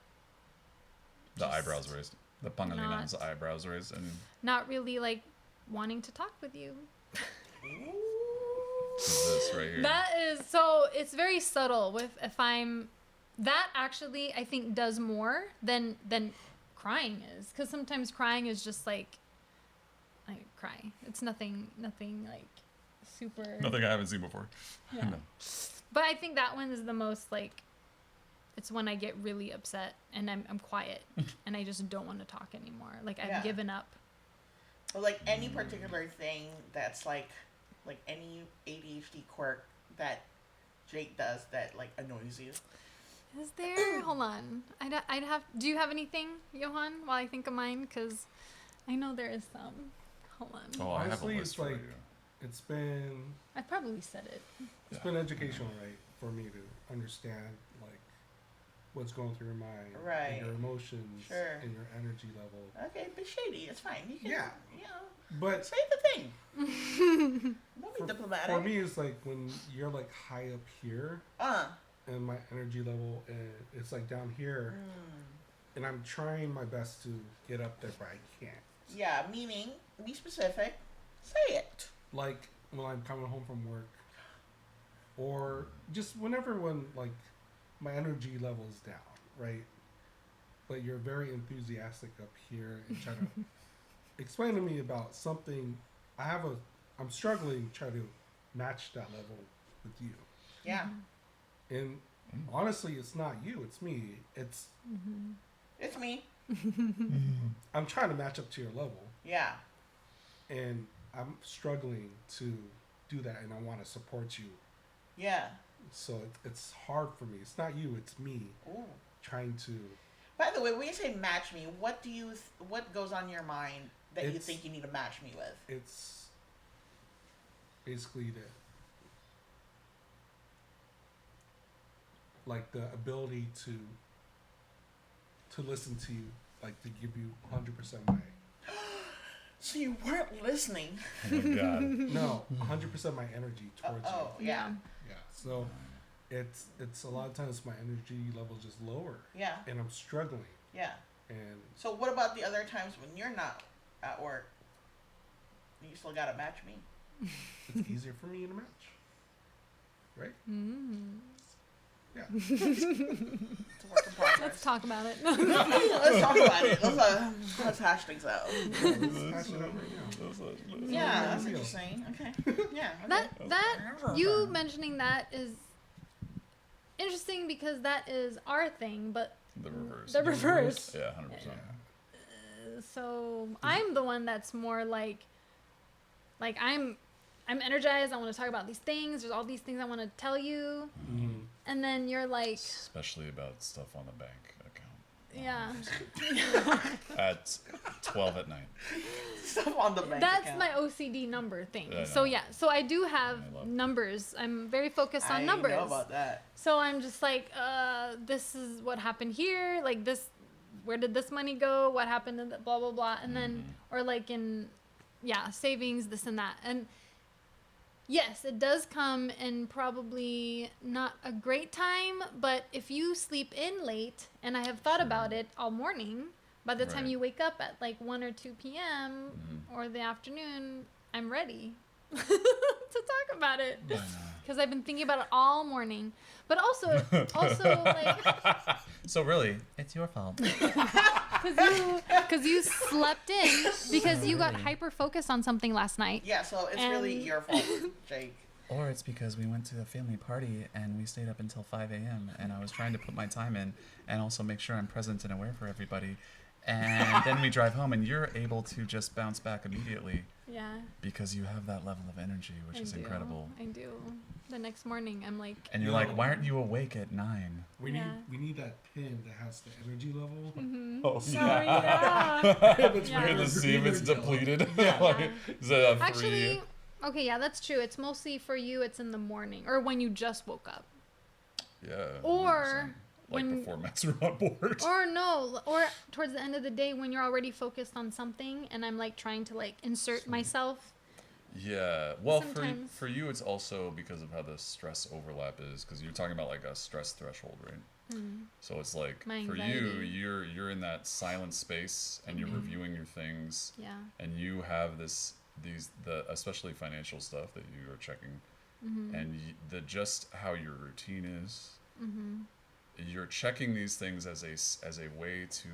The eyebrows raised. The pangalinan's eyebrows raised and not really like wanting to talk with you. this right here. That is so it's very subtle with if I'm that actually I think does more than crying is, because sometimes crying is just like I cry. It's nothing like super. Nothing I haven't seen before. Yeah. No. But I think that one is the most like. It's when I get really upset and I'm quiet and I just don't want to talk anymore. Like I've given up. Well, like any particular thing that's like any ADHD quirk that Jake does that like annoys you. Is there? Hold on. I'd have. Do you have anything, Johan? While I think of mine, because I know there is some. Hold on. Oh, I have a Honestly, list it's for like you. it's been I probably said it. it's been educational, right, for me to understand like what's going through your mind, Right. and your emotions, Sure. and your energy level. Okay, be shady. It's fine. You can, Yeah. you know, But say the thing. Don't be diplomatic. for me, it's like when you're like high up here, and my energy level it's like down here, and I'm trying my best to get up there, but I can't. Yeah, meaning, be specific. Say it. Like when I'm coming home from work, or just when like my energy level is down, right? but you're very enthusiastic up here and trying to explain to me about something. I'm struggling trying to match that level with you. Yeah. And honestly, it's not you, it's me. It's me. I'm trying to match up to your level. Yeah. And I'm struggling to do that, and I want to support you. Yeah. So it's hard for me. It's not you, it's me. Ooh. Trying to. By the way, when you say match me, what goes on your mind that you think you need to match me with? It's basically the ability to listen to you, like to give you 100% my. So you weren't listening. Oh my God. No, 100% my energy towards you. Yeah. Yeah. So it's a lot of times my energy level is just lower. Yeah. And I'm struggling. Yeah. And so what about the other times when you're not at work? You still gotta match me. It's easier for me to match. Right? Yeah. It's a work in progress. Let's talk about it. Let's talk about it. Let's hash things out. Let's hash it out right now. Yeah, that's what you're saying. Okay. Yeah. Okay. That you mentioning that is interesting because that is our thing, but The reverse. the reverse. Yeah, 100%. So I'm the one that's more like I'm energized. I want to talk about these things. There's all these things I want to tell you, and then you're like, especially about stuff on the bank yeah. account. At 12 at night. Stuff on the bank That's account. my OCD number thing. Yeah, So I do have numbers. I'm very focused on numbers. I know about that. So I'm just like, this is what happened here. Like this, where did this money go? What happened to blah, blah, blah. And then, or like in, savings, this and that. And yes, it does come in probably not a great time, but if you sleep in late, and I have thought about it all morning, by the time you wake up at like 1 or 2 p.m. Or the afternoon, I'm ready to talk about it. Because I've been thinking about it all morning. But also like... So really, it's your fault. Because you slept in, because you got hyper-focused on something last night. Yeah, so it's really your fault, Jake. Or it's because we went to a family party and we stayed up until 5 a.m. and I was trying to put my time in and also make sure I'm present and aware for everybody. And then we drive home and you're able to just bounce back immediately. Yeah. Because you have that level of energy, which is incredible. I do. The next morning, I'm like... And you're like, why aren't you awake at 9? We need that pin that has the energy level. Oh, sorry, We're going to see if it's depleted. Is it a 3? Actually, okay, that's true. It's mostly for you, it's in the morning. Or when you just woke up. Yeah. Or... before Mets are on board. Or towards the end of the day when you're already focused on something and I'm like trying to like insert myself. Yeah. Well, sometimes. for you, it's also because of how the stress overlap is, because you're talking about like a stress threshold, right? So it's like for you, you're in that silent space and you're reviewing your things. Yeah. And you have especially financial stuff that you are checking, and just how your routine is. You're checking these things as a way to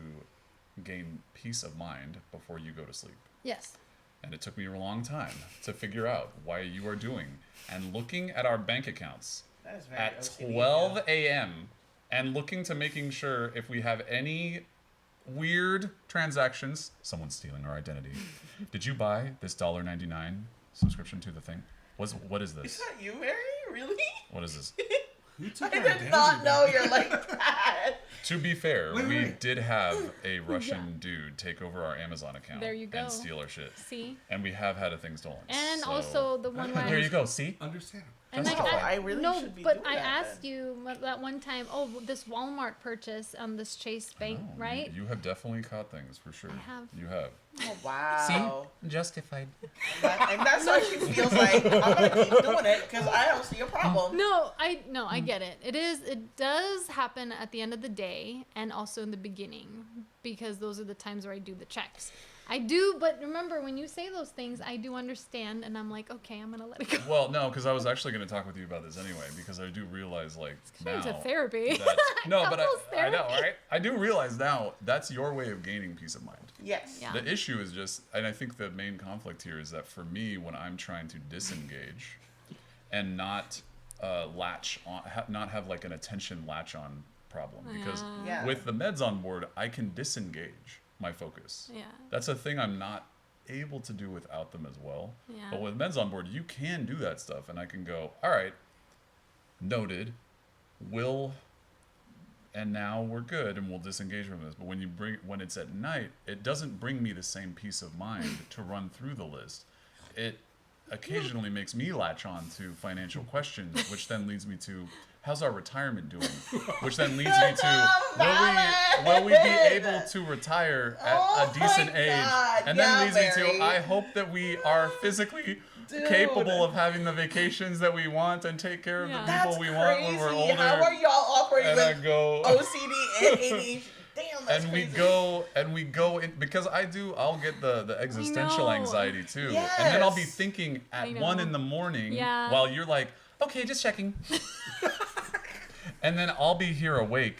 gain peace of mind before you go to sleep. Yes. And it took me a long time to figure out why you are doing. And looking at our bank accounts at 12 a.m. and looking to making sure if we have any weird transactions, someone's stealing our identity. Did you buy this $1.99 subscription to the thing? What is this? Is that you, Mary? Really? What is this? I did not know you're like that. To be fair, we did have a Russian dude take over our Amazon account and steal our shit. See? And we have had things stolen. And also the one where... There you go, see? Understand. And like, I really should be doing I that asked you that one time, this Walmart purchase on this Chase Bank, right? You have definitely caught things, for sure. I have. You have. Oh, wow. See? Justified. And that's why she feels like, I'm going to keep doing it because I don't see a problem. No, I get it. It does happen at the end of the day and also in the beginning because those are the times where I do the checks. I do, but remember, when you say those things, I do understand, and I'm like, okay, I'm going to let it go. Well, no, because I was actually going to talk with you about this anyway, because I do realize, like, now... It's a therapy. No, but I know, right? I do realize now that's your way of gaining peace of mind. Yes. Yeah. The issue is just, and I think the main conflict here is that for me, when I'm trying to disengage and not latch on, not have like an attention latch on problem, because with the meds on board, I can disengage my focus. Yeah. That's a thing I'm not able to do without them as well. Yeah. But with meds on board, you can do that stuff, and I can go, all right, noted, and now we're good, and we'll disengage from this. But when it's at night, it doesn't bring me the same peace of mind to run through the list. It occasionally makes me latch on to financial questions, which then leads me to, how's our retirement doing? Which then leads me to, will we be able to retire at a decent age? And then leads me to, I hope that we are physically capable of having the vacations that we want and take care of the people we want when we're older. How are y'all operating with OCD and ADHD? Damn, that's crazy. And we go in, because I'll get the existential anxiety too. Yes. And then I'll be thinking at 1 a.m. while you're like, okay, just checking. And then I'll be here awake.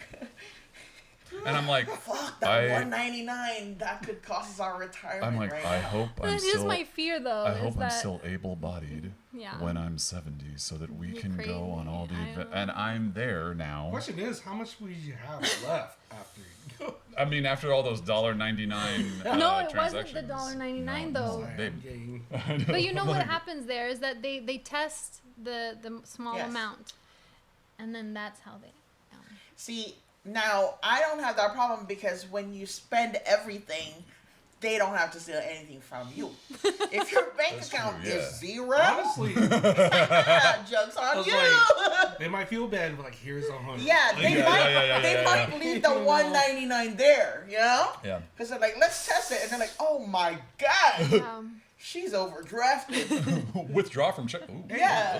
And I'm like, fuck, that $199, that could cost us our retirement. I'm like, right I now. hope That is my fear, though. I hope I'm still able-bodied when I'm 70, so that we can go on all the and I'm there now. The question is, how much will you have left after you go? I mean, after all those $1.99 no, it wasn't transactions. the $1.99 though. Babe. But you know what happens there is that they test the small amount, and then that's how they. See, now I don't have that problem because when you spend everything, they don't have to steal anything from you. If your bank account is zero, honestly, jokes on you. Like, they might feel bad, but like, here's $100. Yeah, they might leave the $199 there, you know? Yeah. Because they're like, let's test it, and they're like, oh my god, she's overdrafted. Withdraw from check. Ooh.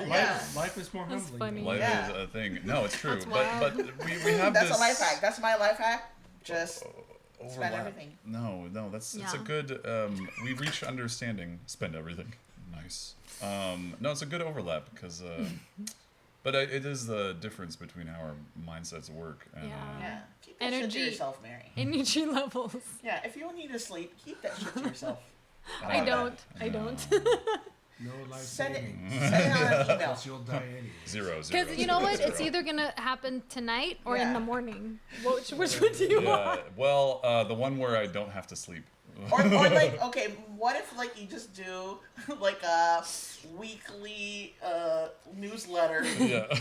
Life is more humbling. Funny. Life is a thing. No, it's true. But we have That's this. a life hack. That's my life hack. Just spend everything. No, it's a good. We reach understanding. Spend everything. Nice. No, it's a good overlap because. But it is the difference between how our mindsets work. And, keep that shit to yourself, Mary. Energy levels. Yeah, if you need to sleep, keep that shit to yourself. I don't. No life Send it savings. on an email. You'll die anyway. Zero. Because you know what? It's either gonna happen tonight or in the morning. Which one do you want? Well, the one where I don't have to sleep. or like, okay, what if like you just do like a weekly newsletter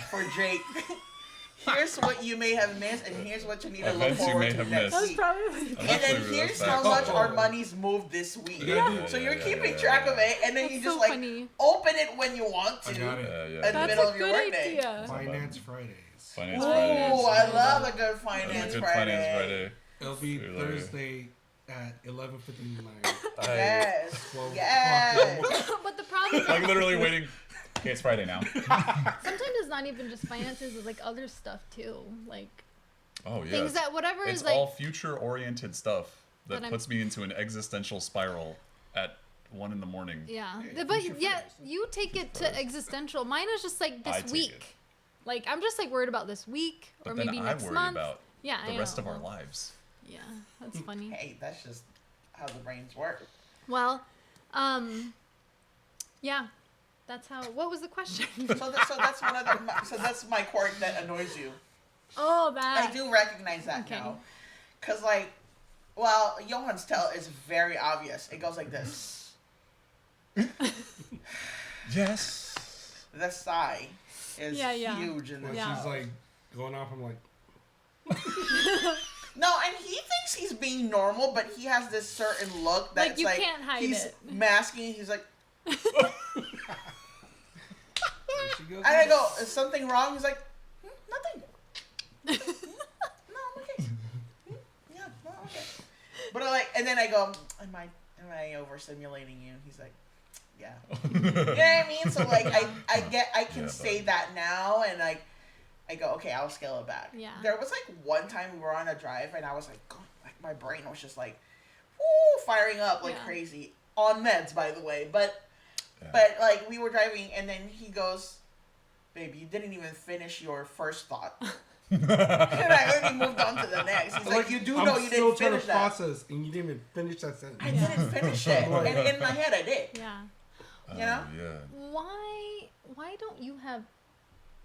for Jake? Here's what you may have missed, and here's what you need to look forward to next week. And then here's how much our money's moved this week. So you're keeping track of it, and then you just like open it when you want to in the middle of your workday. Finance Fridays. Oh, I love a good Finance Friday. It'll be Thursday at 11:59. Yes. But the problem is, like literally waiting. Okay, it's Friday now. Sometimes it's not even just finances; it's like other stuff too, like things that whatever it's is like all future-oriented stuff that puts me into an existential spiral at 1 a.m. Yeah, but you take it to existential. Mine is just like this week. Like I'm just like worried about this week or maybe next month. About the rest of our lives. Yeah, that's funny. Hey, that's just how the brains work. Well, yeah. That's how. What was the question? So that's one of the. So that's my quirk that annoys you. Oh, that. I do recognize that now, cause like, well, Johan's tell is very obvious. It goes like this. Yes. The sigh is huge in this. She's like going off. I'm like. No, and he thinks he's being normal, but he has this certain look that's you can't hide he's it. masking. He's like. And I go, is something wrong? He's like, nothing. No, I'm okay. Yeah, no, okay. But I like, and then I go, am I am I overstimulating you? He's like, yeah. You know what I mean? So like I can say that now, and like I go, okay, I'll scale it back. Yeah. There was like one time we were on a drive, and I was like my brain was just like, whoo, firing up like crazy on meds, by the way. But like we were driving, and then he goes, "Babe, you didn't even finish your first thought." And I already moved on to the next. He's like, you do know you didn't finish that. Process, and you didn't even finish that sentence. I didn't finish it, and in my head I did. Yeah. You know? Why don't you have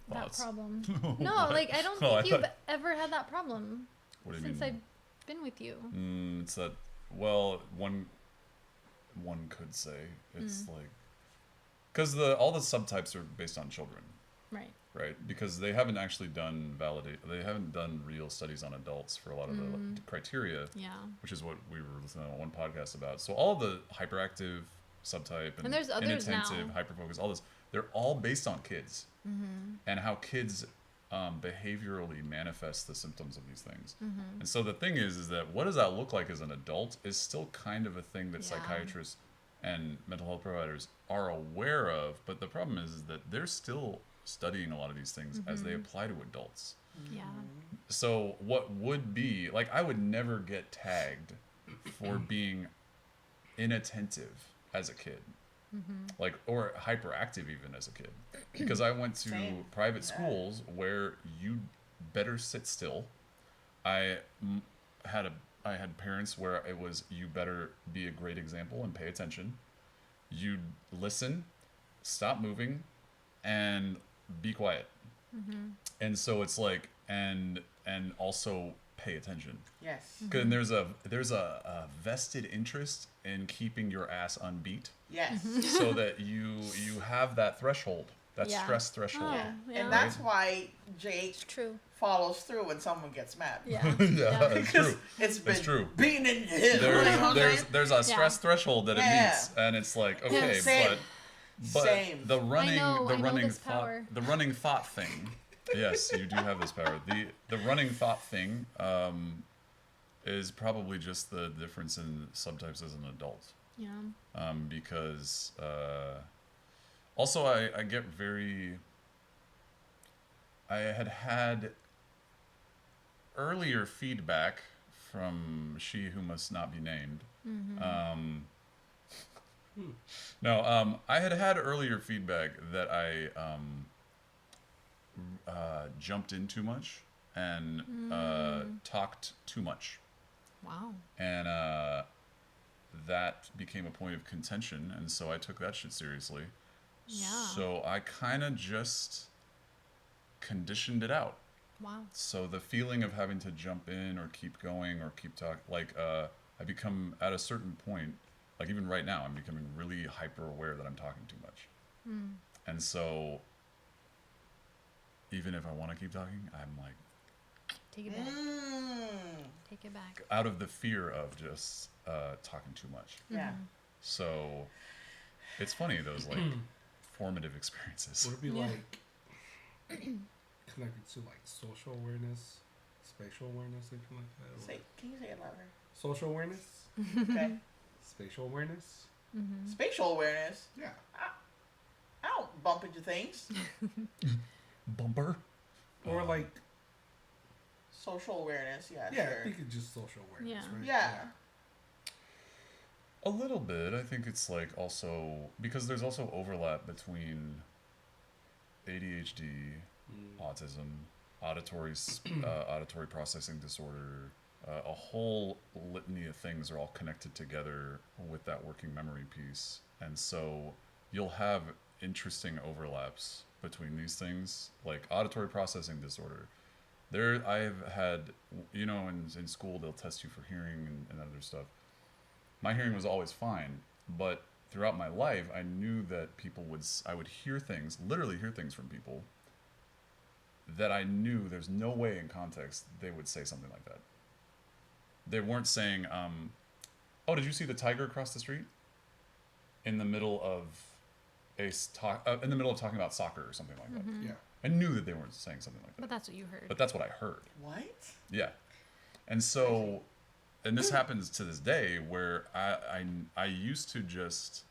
that Thoughts? problem? No, like I don't think you've ever had that problem since I've been with you. It's that. Well, one could say it's like because all the subtypes are based on children. Right, because they haven't actually done they haven't done real studies on adults for a lot of the criteria, which is what we were listening to on one podcast about. So all of the hyperactive subtype and there's others inattentive, now. hyperfocus, all this, they're all based on kids and how kids behaviorally manifest the symptoms of these things. And so the thing is that what does that look like as an adult is still kind of a thing that psychiatrists and mental health providers are aware of, but the problem is that they're still studying a lot of these things as they apply to adults. Yeah. So what would be like, I would never get tagged for being inattentive as a kid, like, or hyperactive even as a kid, because I went to private schools where you better sit still. I had parents where it was, you better be a great example and pay attention. You listen, stop moving, and be quiet. And so it's like, and also pay attention. Yes. Because there's a vested interest in keeping your ass unbeat. Yes. So that you have that threshold, that stress threshold. And that's why Jake follows through when someone gets mad. It's true. It's true. Beating in him. There's a stress threshold that it meets, and it's like, okay, but the running thought thing. Yes, you do have this power. The running thought thing is probably just the difference in subtypes as an adult. Yeah. Because also I get very. I had earlier feedback from she who must not be named. I had earlier feedback that I jumped in too much and talked too much. Wow. And that became a point of contention, and so I took that shit seriously. Yeah. So I kind of just conditioned it out. Wow. So the feeling of having to jump in or keep going or keep talking, like I become at a certain point, like even right now, I'm becoming really hyper aware that I'm talking too much. And so even if I want to keep talking, I'm like, take it back. Take it back. Out of the fear of just talking too much. Yeah. So it's funny, those like formative experiences. Would it be like connected to like social awareness, spatial awareness, anything like that? Can you say it louder? Social awareness? Okay. Spatial awareness? Spatial awareness? Yeah. I don't bump into things. Bumper? Or like... Social awareness, yeah, sure. I think it's just social awareness, right? Yeah. A little bit. I think it's like also... Because there's also overlap between ADHD, autism, auditory processing disorder, a whole litany of things are all connected together with that working memory piece. And so you'll have interesting overlaps between these things, like auditory processing disorder. I've had, in school they'll test you for hearing and other stuff. My hearing was always fine, but throughout my life, I knew that I would hear things, literally hear things from people that I knew there's no way in context they would say something like that. They weren't saying, oh, did you see the tiger across the street? In the middle of talking about soccer or something like that. Yeah. I knew that they weren't saying something like that. But that's what you heard. But that's what I heard. What? Yeah. And so and this happens to this day, where I used to just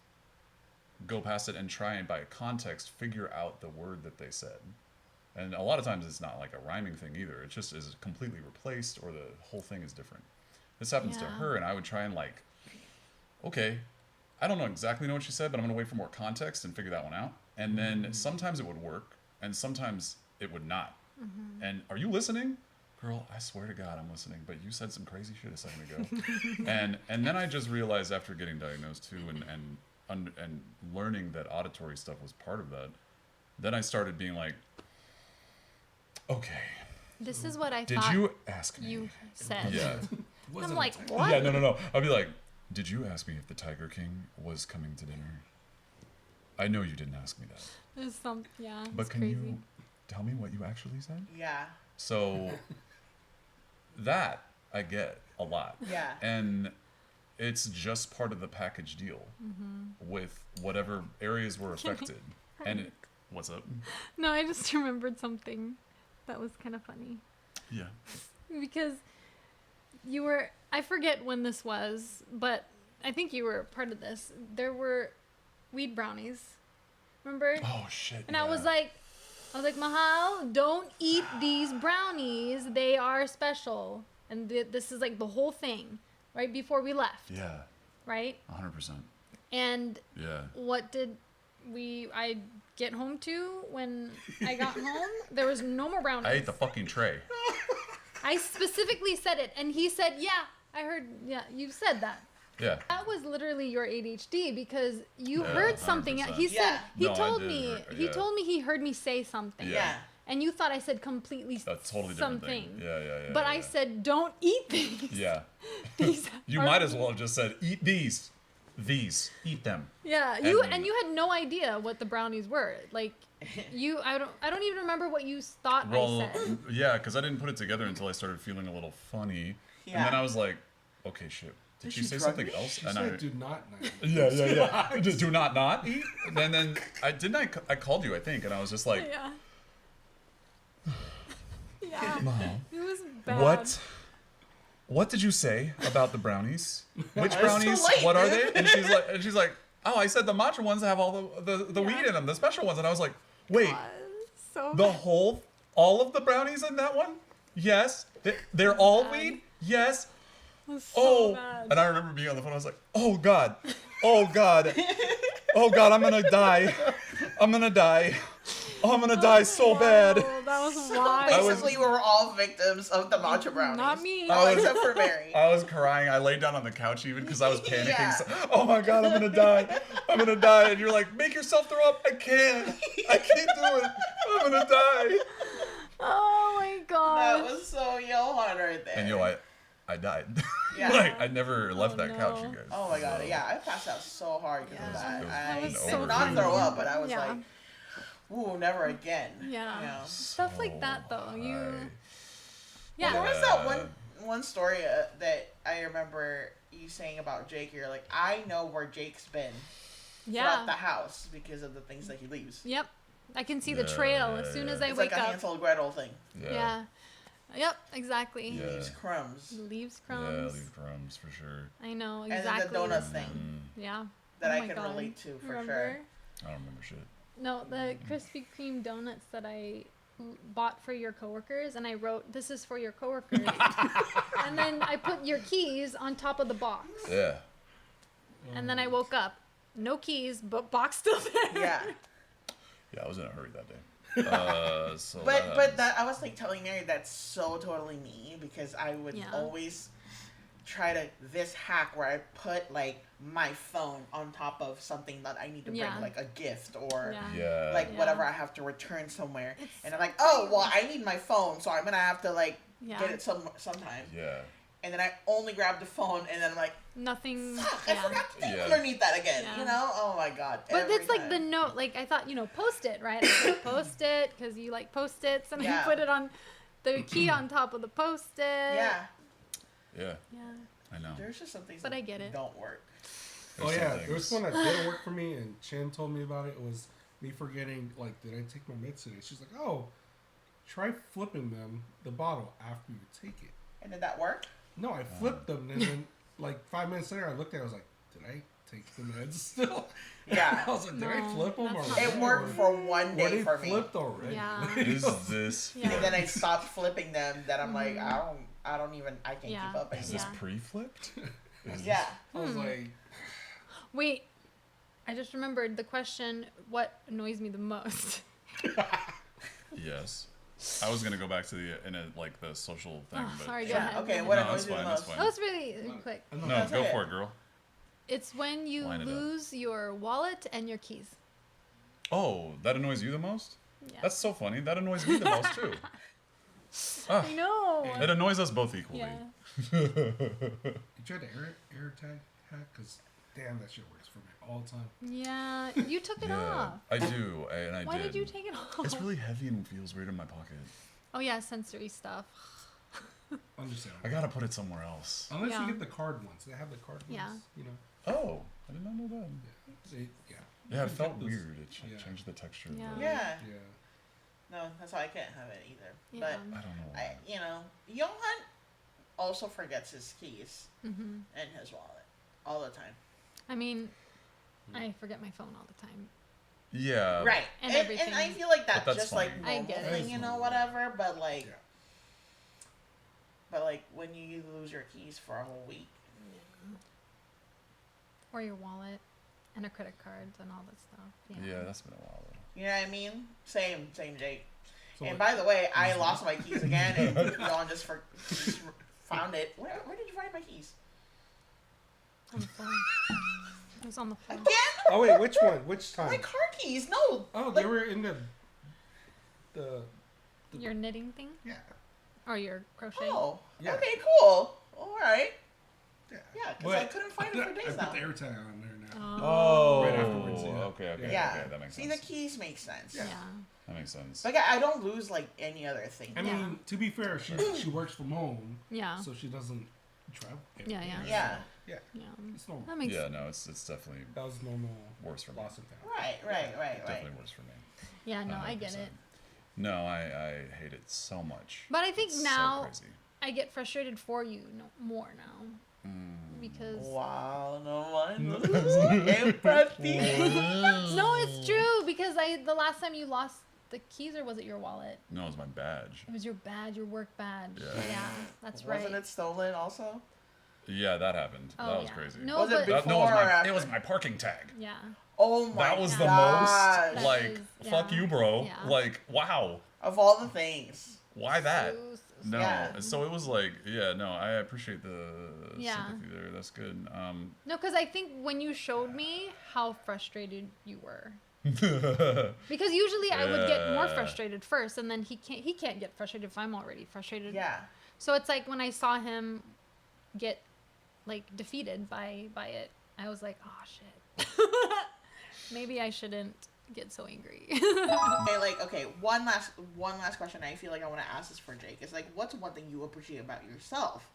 go past it and try and by context figure out the word that they said. And a lot of times it's not like a rhyming thing either. It just is completely replaced or the whole thing is different. This happens to her, and I would try and like, okay, I don't exactly know what she said, but I'm going to wait for more context and figure that one out. And then sometimes it would work, and sometimes it would not. Mm-hmm. And are you listening? Girl, I swear to God I'm listening, but you said some crazy shit a second ago. and then I just realized after getting diagnosed too and learning that auditory stuff was part of that, then I started being like, okay. This is what I did thought you ask me? You said. Yeah. I'm like, what? Yeah, no. I'd be like, did you ask me if the Tiger King was coming to dinner? I know you didn't ask me that. There's some, yeah. But can crazy. you tell me what you actually said? Yeah. So that I get a lot. Yeah. And it's just part of the package deal with whatever areas were affected. And what's up? No, I just remembered something that was kind of funny. Yeah. Because you were, I forget when this was, but I think you were part of this. There were weed brownies. Remember? Oh, shit. And I was like, Mahal, don't eat these brownies. They are special. And this is like the whole thing, right before we left. Yeah. Right? 100%. And yeah. What did I get home to when I got home? There was no more brownies. I ate the fucking tray. I specifically said it. And he said, yeah, I heard, yeah, you said that. Yeah. That was literally your ADHD because you heard something. 100%. He said, he told me he heard me say something. Yeah. And you thought I said completely a totally different something. Thing. Yeah. But I said, don't eat these. Yeah. These you might as well have just said, eat these. These. Eat them. Yeah. You had no idea what the brownies were. Like, I don't even remember what you thought I said. Yeah, because I didn't put it together until I started feeling a little funny. Yeah. And then I was like, okay, shit. Did she say something else? She said, do not eat. Yeah. Do not eat? And then I called you, I think, and I was just like, yeah. Mom, it was bad. What did you say about the brownies? Which brownies? What are they? And she's like, oh, I said the matcha ones have all the weed in them, the special ones. And I was like, wait, all of the brownies in that one? Yes. They're all weed? Yes. Bad. And I remember being on the phone. I was like, oh God, I'm gonna die. I'm gonna die so bad. That was so wild. basically, we were all victims of the matcha brownies. Not me. Except for Mary. I was crying. I laid down on the couch even because I was panicking. Yeah. So, oh my God, I'm gonna die. And you're like, make yourself throw up. I can't do it. I'm gonna die. Oh my God. That was so hard right there. And I died. Yeah. I never left that couch, you guys. Oh my God. So. Yeah, I passed out so hard because of that. I did not throw up, but I was like, ooh, never again. Yeah. You know? Stuff like that, though. Well, there was that one story that I remember you saying about Jake. You're like, I know where Jake's been throughout the house because of the things that he leaves. Yep. I can see the trail as soon as I wake up. It's like a Hansel and Gretel thing. Yeah. Yep, exactly. He leaves crumbs. Yeah, leaves crumbs for sure. I know, exactly. And then the donut thing. Yeah. That I can relate to for sure. I don't remember shit. No, the Krispy Kreme donuts that I bought for your coworkers, and I wrote, "This is for your coworkers," and then I put your keys on top of the box. Yeah. And then I woke up, no keys, but box still there. Yeah. Yeah, I was in a hurry that day. But that I was like telling Mary that's so totally me because I would always try to this hack where I put like my phone on top of something that I need to bring like a gift or whatever I have to return somewhere, and I'm like, oh well, I need my phone, so I'm gonna have to like get it sometime. Yeah. And then I only grabbed the phone, and then I'm like, nothing. I forgot to think underneath that again. Yeah. You know? Oh my God. But it's like the note. Like I thought, post it, right? I said post it because you like post-its, and I put it on the key on top of the post-it. Yeah. Yeah. Yeah. I know. There's just some things I get it. Don't work. There was one that didn't work for me, and Chen told me about it. It was me forgetting, like, did I take my meds today? She's like, oh, try flipping the bottle after you take it. And did that work? No, I flipped them, and then like 5 minutes later, I looked at it, I was like, did I take the meds still? Yeah. I was like, did I flip them? Or it worked for one day for me. Flipped already. Yeah. Is this? Yeah. And then I stopped flipping them. Then I'm like, I can't keep up anymore. Is this pre-flipped? Yeah. I was like, wait, I just remembered the question, what annoys me the most? Yes. I was gonna go back to the social thing, but sorry, go ahead. Okay, what no, annoys it's you the fine, most? it's fine. That was really quick. No, go for it, girl. It's when you Line it up. lose your wallet and your keys. Oh, that annoys you the most? Yeah. That's so funny. That annoys me the most too. I know. It annoys us both equally. Yeah. you tried to air tag hack? Because damn, that shit works for me all the time. Yeah, you took it Yeah, off. I do, and I Why did. did you take it off? It's really heavy and feels weird in my pocket. Oh yeah, sensory stuff. Understand? I gotta put it somewhere else. Unless Yeah. you get the card ones, they have the card ones. Yeah. You know. Oh, I did not know that. Yeah. Yeah, it You felt get those- weird. It yeah. changed the texture. of Yeah. the- Yeah. Yeah. No, that's why I can't have it either. Yeah. But I don't know why. Johan also forgets his keys Mm-hmm. and his wallet all the time. I mean, I forget my phone all the time. Yeah. Right. And And everything. I feel like But that's that's just like fine. I normal get it. thing, whatever. But like, Yeah. when you lose your keys for a whole week. Or your wallet and a credit card and all that stuff. Yeah, that's been a while though. You know what I mean? Same, Jake. So And like- by the way, I lost my keys again, and Johan just found it. Where did you find my keys? On the phone. It was on the phone. Again? Oh wait, which one? Which time? My car keys? No. Oh, like, they were in the Your knitting thing? yeah. Or your crochet? Oh. Yeah. Okay. Cool. All right. Yeah. Yeah, because I couldn't find it for I days put now. the air tag on there now. Oh. Right afterwards, yeah. Okay. Yeah. Okay, that makes See, sense. the keys make sense. Yeah. That makes sense. But yeah, I don't lose like any other thing. I mean, to be fair, she works from home, Yeah. so she doesn't travel. Yeah, yeah. Yeah. Yeah. Yeah. It's normal. That makes Yeah, no, it's definitely That was normal. worse for me. Loss and found. Right. Definitely worse for me. Yeah, no, I get 100%. it. No, I hate it so much. But I think It's now so crazy. I get frustrated for you more now. Because Wow, no one. Empathy. no, it's true because the last time you lost the keys, or was it your wallet? No, it was my badge. It was your badge, your work badge. Yeah. That's right. Wasn't it stolen also? Yeah, that happened. Oh, that was yeah. crazy. No, Was it but before no, it was or my after? it was my parking tag. yeah. Oh my That was the gosh. most That like is- fuck yeah. you, bro. Yeah. Like wow, Of all the things. why that? So No, Yeah. so it was like no, I appreciate the Yeah. sympathy there. That's good. No, because I think when you showed me how frustrated you were, because usually I would get more Yeah. frustrated first, and then he can't get frustrated if I'm already frustrated. Yeah. So it's like when I saw him get like defeated by it, I was like, oh shit, maybe I shouldn't get so angry. Okay, one last question I feel like I want to ask this for Jake. It's like, what's one thing you appreciate about yourself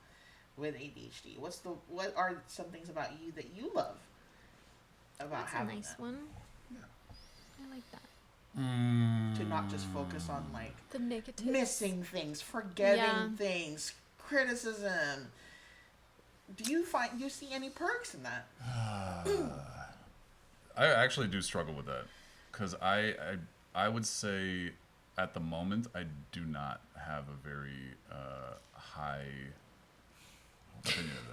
with ADHD? What are some things about you that you love about That's a having nice that? one. Yeah. I like that. To not just focus on like The negative. missing things, forgetting Yeah. things, criticism. Do you see any perks in that? I actually do struggle with that because I would say at the moment I do not have a very high opinion of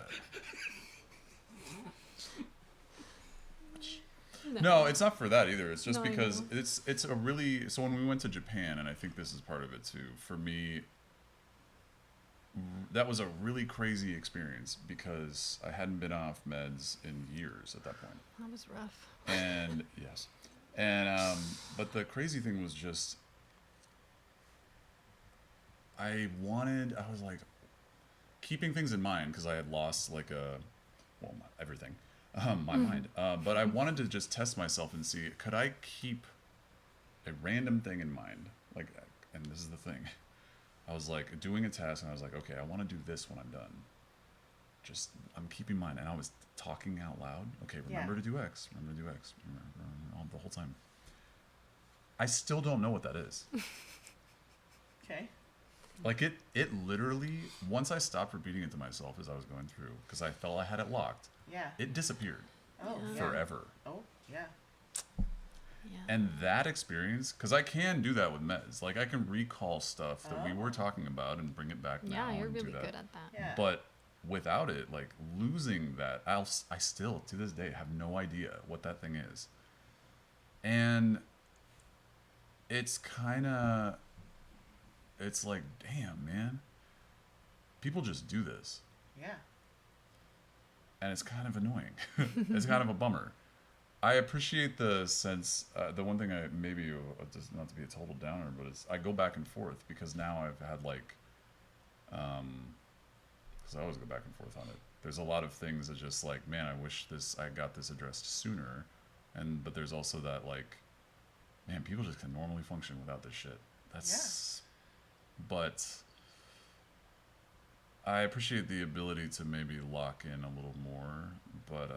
that. No, it's not for that either. It's just No, I because know. it's a really so when we went to Japan, and I think this is part of it too. For me, that was a really crazy experience because I hadn't been off meds in years at that point. That was rough. And yes, and but the crazy thing was just I was like keeping things in mind because I had lost like not everything, my mind, but I wanted to just test myself and see could I keep a random thing in mind, like, and this is the thing, I was like doing a task and I was like, okay, I want to do this when I'm done. Just I'm keeping in mind, and I was talking out loud. Okay, remember to do X. Remember to do X. Remember, the whole time. I still don't know what that is. Okay. Like it literally, once I stopped repeating it to myself as I was going through, because I felt I had it locked, it disappeared forever. Oh, yeah. Yeah. And that experience, because I can do that with meds. Like, I can recall stuff that we were talking about and bring it back now. Yeah, you're and really do that. good at that. Yeah. But without it, like, losing that, I still, to this day, have no idea what that thing is. And it's kind of, it's like, damn, man. People just do this. Yeah. And it's kind of annoying. It's kind of a bummer. I appreciate the sense. The one thing I maybe just not to be a total downer, but it's I go back and forth because now I've had like, because I always go back and forth on it. There's a lot of things that just like, man, I wish I got this addressed sooner, but there's also that like, man, people just can normally function without this shit. But I appreciate the ability to maybe lock in a little more, but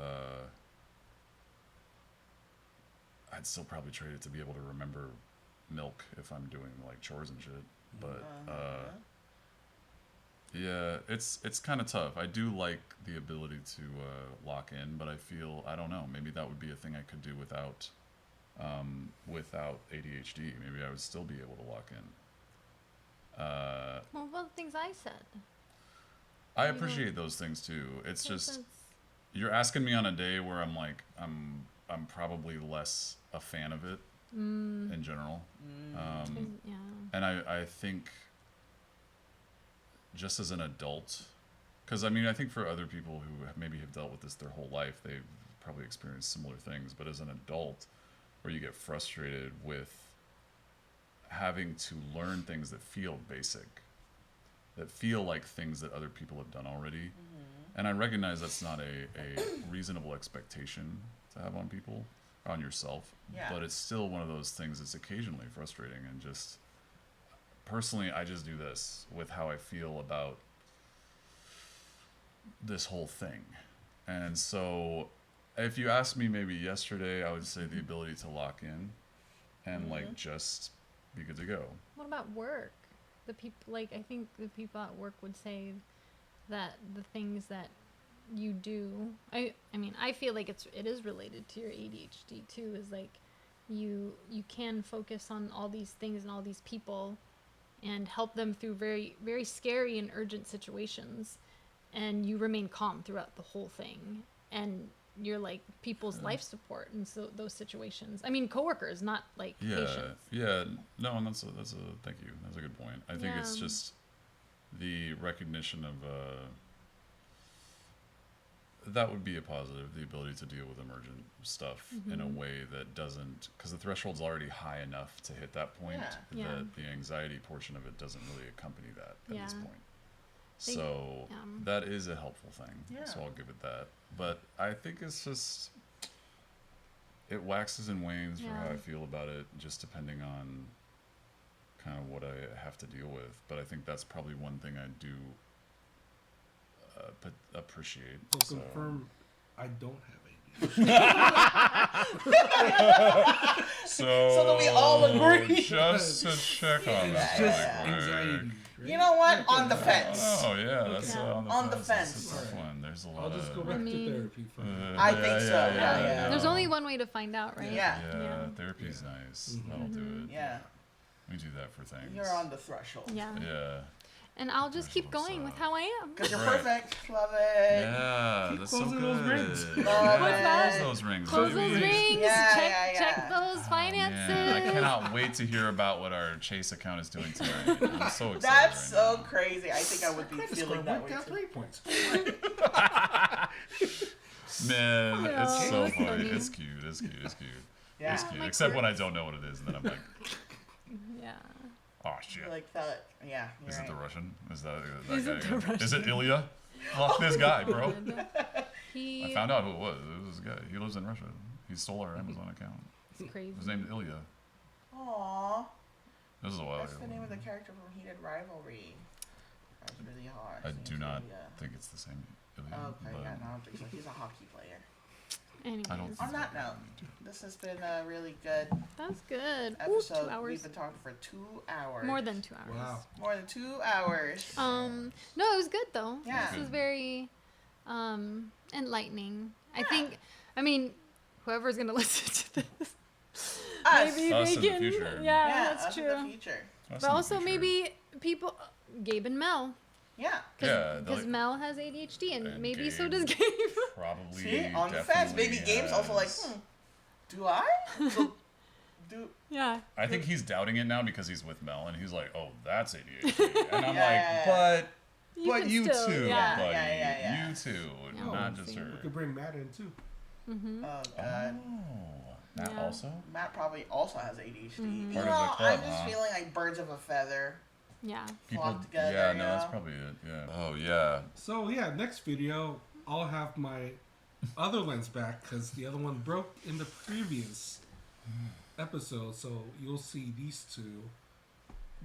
I'd still probably trade it to be able to remember milk if I'm doing like chores and shit. But yeah, it's kind of tough. I do like the ability to lock in, but I don't know, maybe that would be a thing I could do without ADHD. Maybe I would still be able to lock in. Well, one of the things I said. I appreciate those things too. It's just you're asking me on a day where I'm like I'm probably less a fan of it in general. And I think just as an adult, because I mean I think for other people who maybe have dealt with this their whole life, they've probably experienced similar things. But as an adult, where you get frustrated with having to learn things that feel basic, that feel like things that other people have done already. And I recognize that's not a reasonable expectation to have on people, or on yourself. But it's still one of those things that's occasionally frustrating. And just personally, I just do this with how I feel about this whole thing. And so if you asked me maybe yesterday, I would say the ability to lock in and like just be good to go. What about work? The people, like, I think the people at work would say that the things that you do, I mean, I feel like it is related to your ADHD too, is like you can focus on all these things and all these people and help them through very, very scary and urgent situations, and you remain calm throughout the whole thing, and you're like people's life support in those situations. I mean, coworkers, not like patients. No, and that's a thank you. That's a good point. I think it's just the recognition of that would be a positive, the ability to deal with emergent stuff in a way that doesn't, because the threshold's already high enough to hit that point that the anxiety portion of it doesn't really accompany that at this point. So that is a helpful thing. So I'll give it that. But I think it's just, it waxes and wanes for how I feel about it, just depending on kind of what I have to deal with. But I think that's probably one thing I do appreciate. So confirm, I don't have ADHD. So that we all agree. Just to check on that. It's just anxiety. Right? You know what? On the fence. Oh yeah, that's on the fence. That's a tough one. There's a lot. I'll just go back to therapy for I think so. Yeah. There's only one way to find out, right? Yeah. Therapy's nice. That'll do it. Yeah. We do that for things. You're on the threshold. Yeah. And I'll just keep going with how I am. Because you're perfect. Love it. Yeah, that's so good. Those rings. What's that? Close those rings. Close those baby. rings. Check those finances. Man, I cannot wait to hear about what our Chase account is doing tonight. I'm so excited. That's so crazy. I think I would be feeling that way got too. 3 points. Man, it's so that's funny. funny. It's cute. Yeah. It's cute. My Except when I quirks. don't know what it is, and then I'm like, Yeah. oh shit. Like that. Yeah. Is it the Russian? Is that Is guy it the again? Russian? Is it Ilya? Fuck this guy, bro. I He. found out who it was. It was this guy. He lives in Russia. He stole our Amazon account. It's crazy. His name's Ilya. Aww. This is a while That's ago. the name of the character from Heated Rivalry. That was really hard. I His do name's not Ilya. think it's the same Ilya. Okay, but yeah, no, I don't think so. He's a hockey player. Anyways, on that note, this has been a really good that's good. episode. 2 hours. We've been talking for 2 hours. More than 2 hours. Wow. More than 2 hours. No, it was good though. Yeah. This is very enlightening. I mean, whoever's gonna listen to this, Us. maybe Us they in the can. future. Yeah, us that's in true. the future. Us But in the also future. maybe people, Gabe and Mel, Yeah. because Mel has ADHD and maybe so does Gabe. Probably. See, on the fence. Maybe Gabe's also like, do I? Yeah. I think he's doubting it now because he's with Mel and he's like, oh, that's ADHD. And I'm like, but you still, too, yeah. buddy. Yeah. You too. Yeah. Not Oh, just see. her. We could bring Matt in too. Mm-hmm. Oh, God. Oh, Matt Yeah. also? Matt probably also has ADHD. Mm-hmm. You Part know, of the club, I'm just huh? feeling like birds of a feather. Yeah. Flock together, yeah, you no, that's know? probably it. Yeah. Oh, yeah. So yeah, next video I'll have my other lens back because the other one broke in the previous episode. So you'll see these two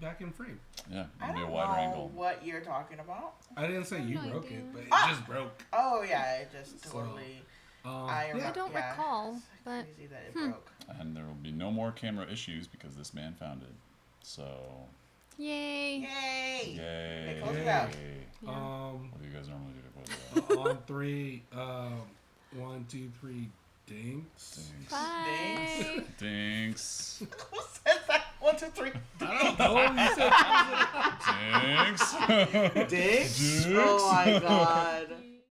back in frame. Yeah, I it'll be don't a wider know angle. what you're talking about. I didn't say you No broke idea. it, but it Ah! just broke. Oh, yeah, it just So, totally... I don't recall, but Crazy that it broke. And there will be no more camera issues because this man found it. So, yay. Yay! yay. Hey, close it out. Yeah. What do you guys normally do to close it out? On 3, 1, 2, 3, dinks. Bye. Dinks. Who says that? 1, 2, 3. I don't know. You said Dicks? Dinks. Oh my God.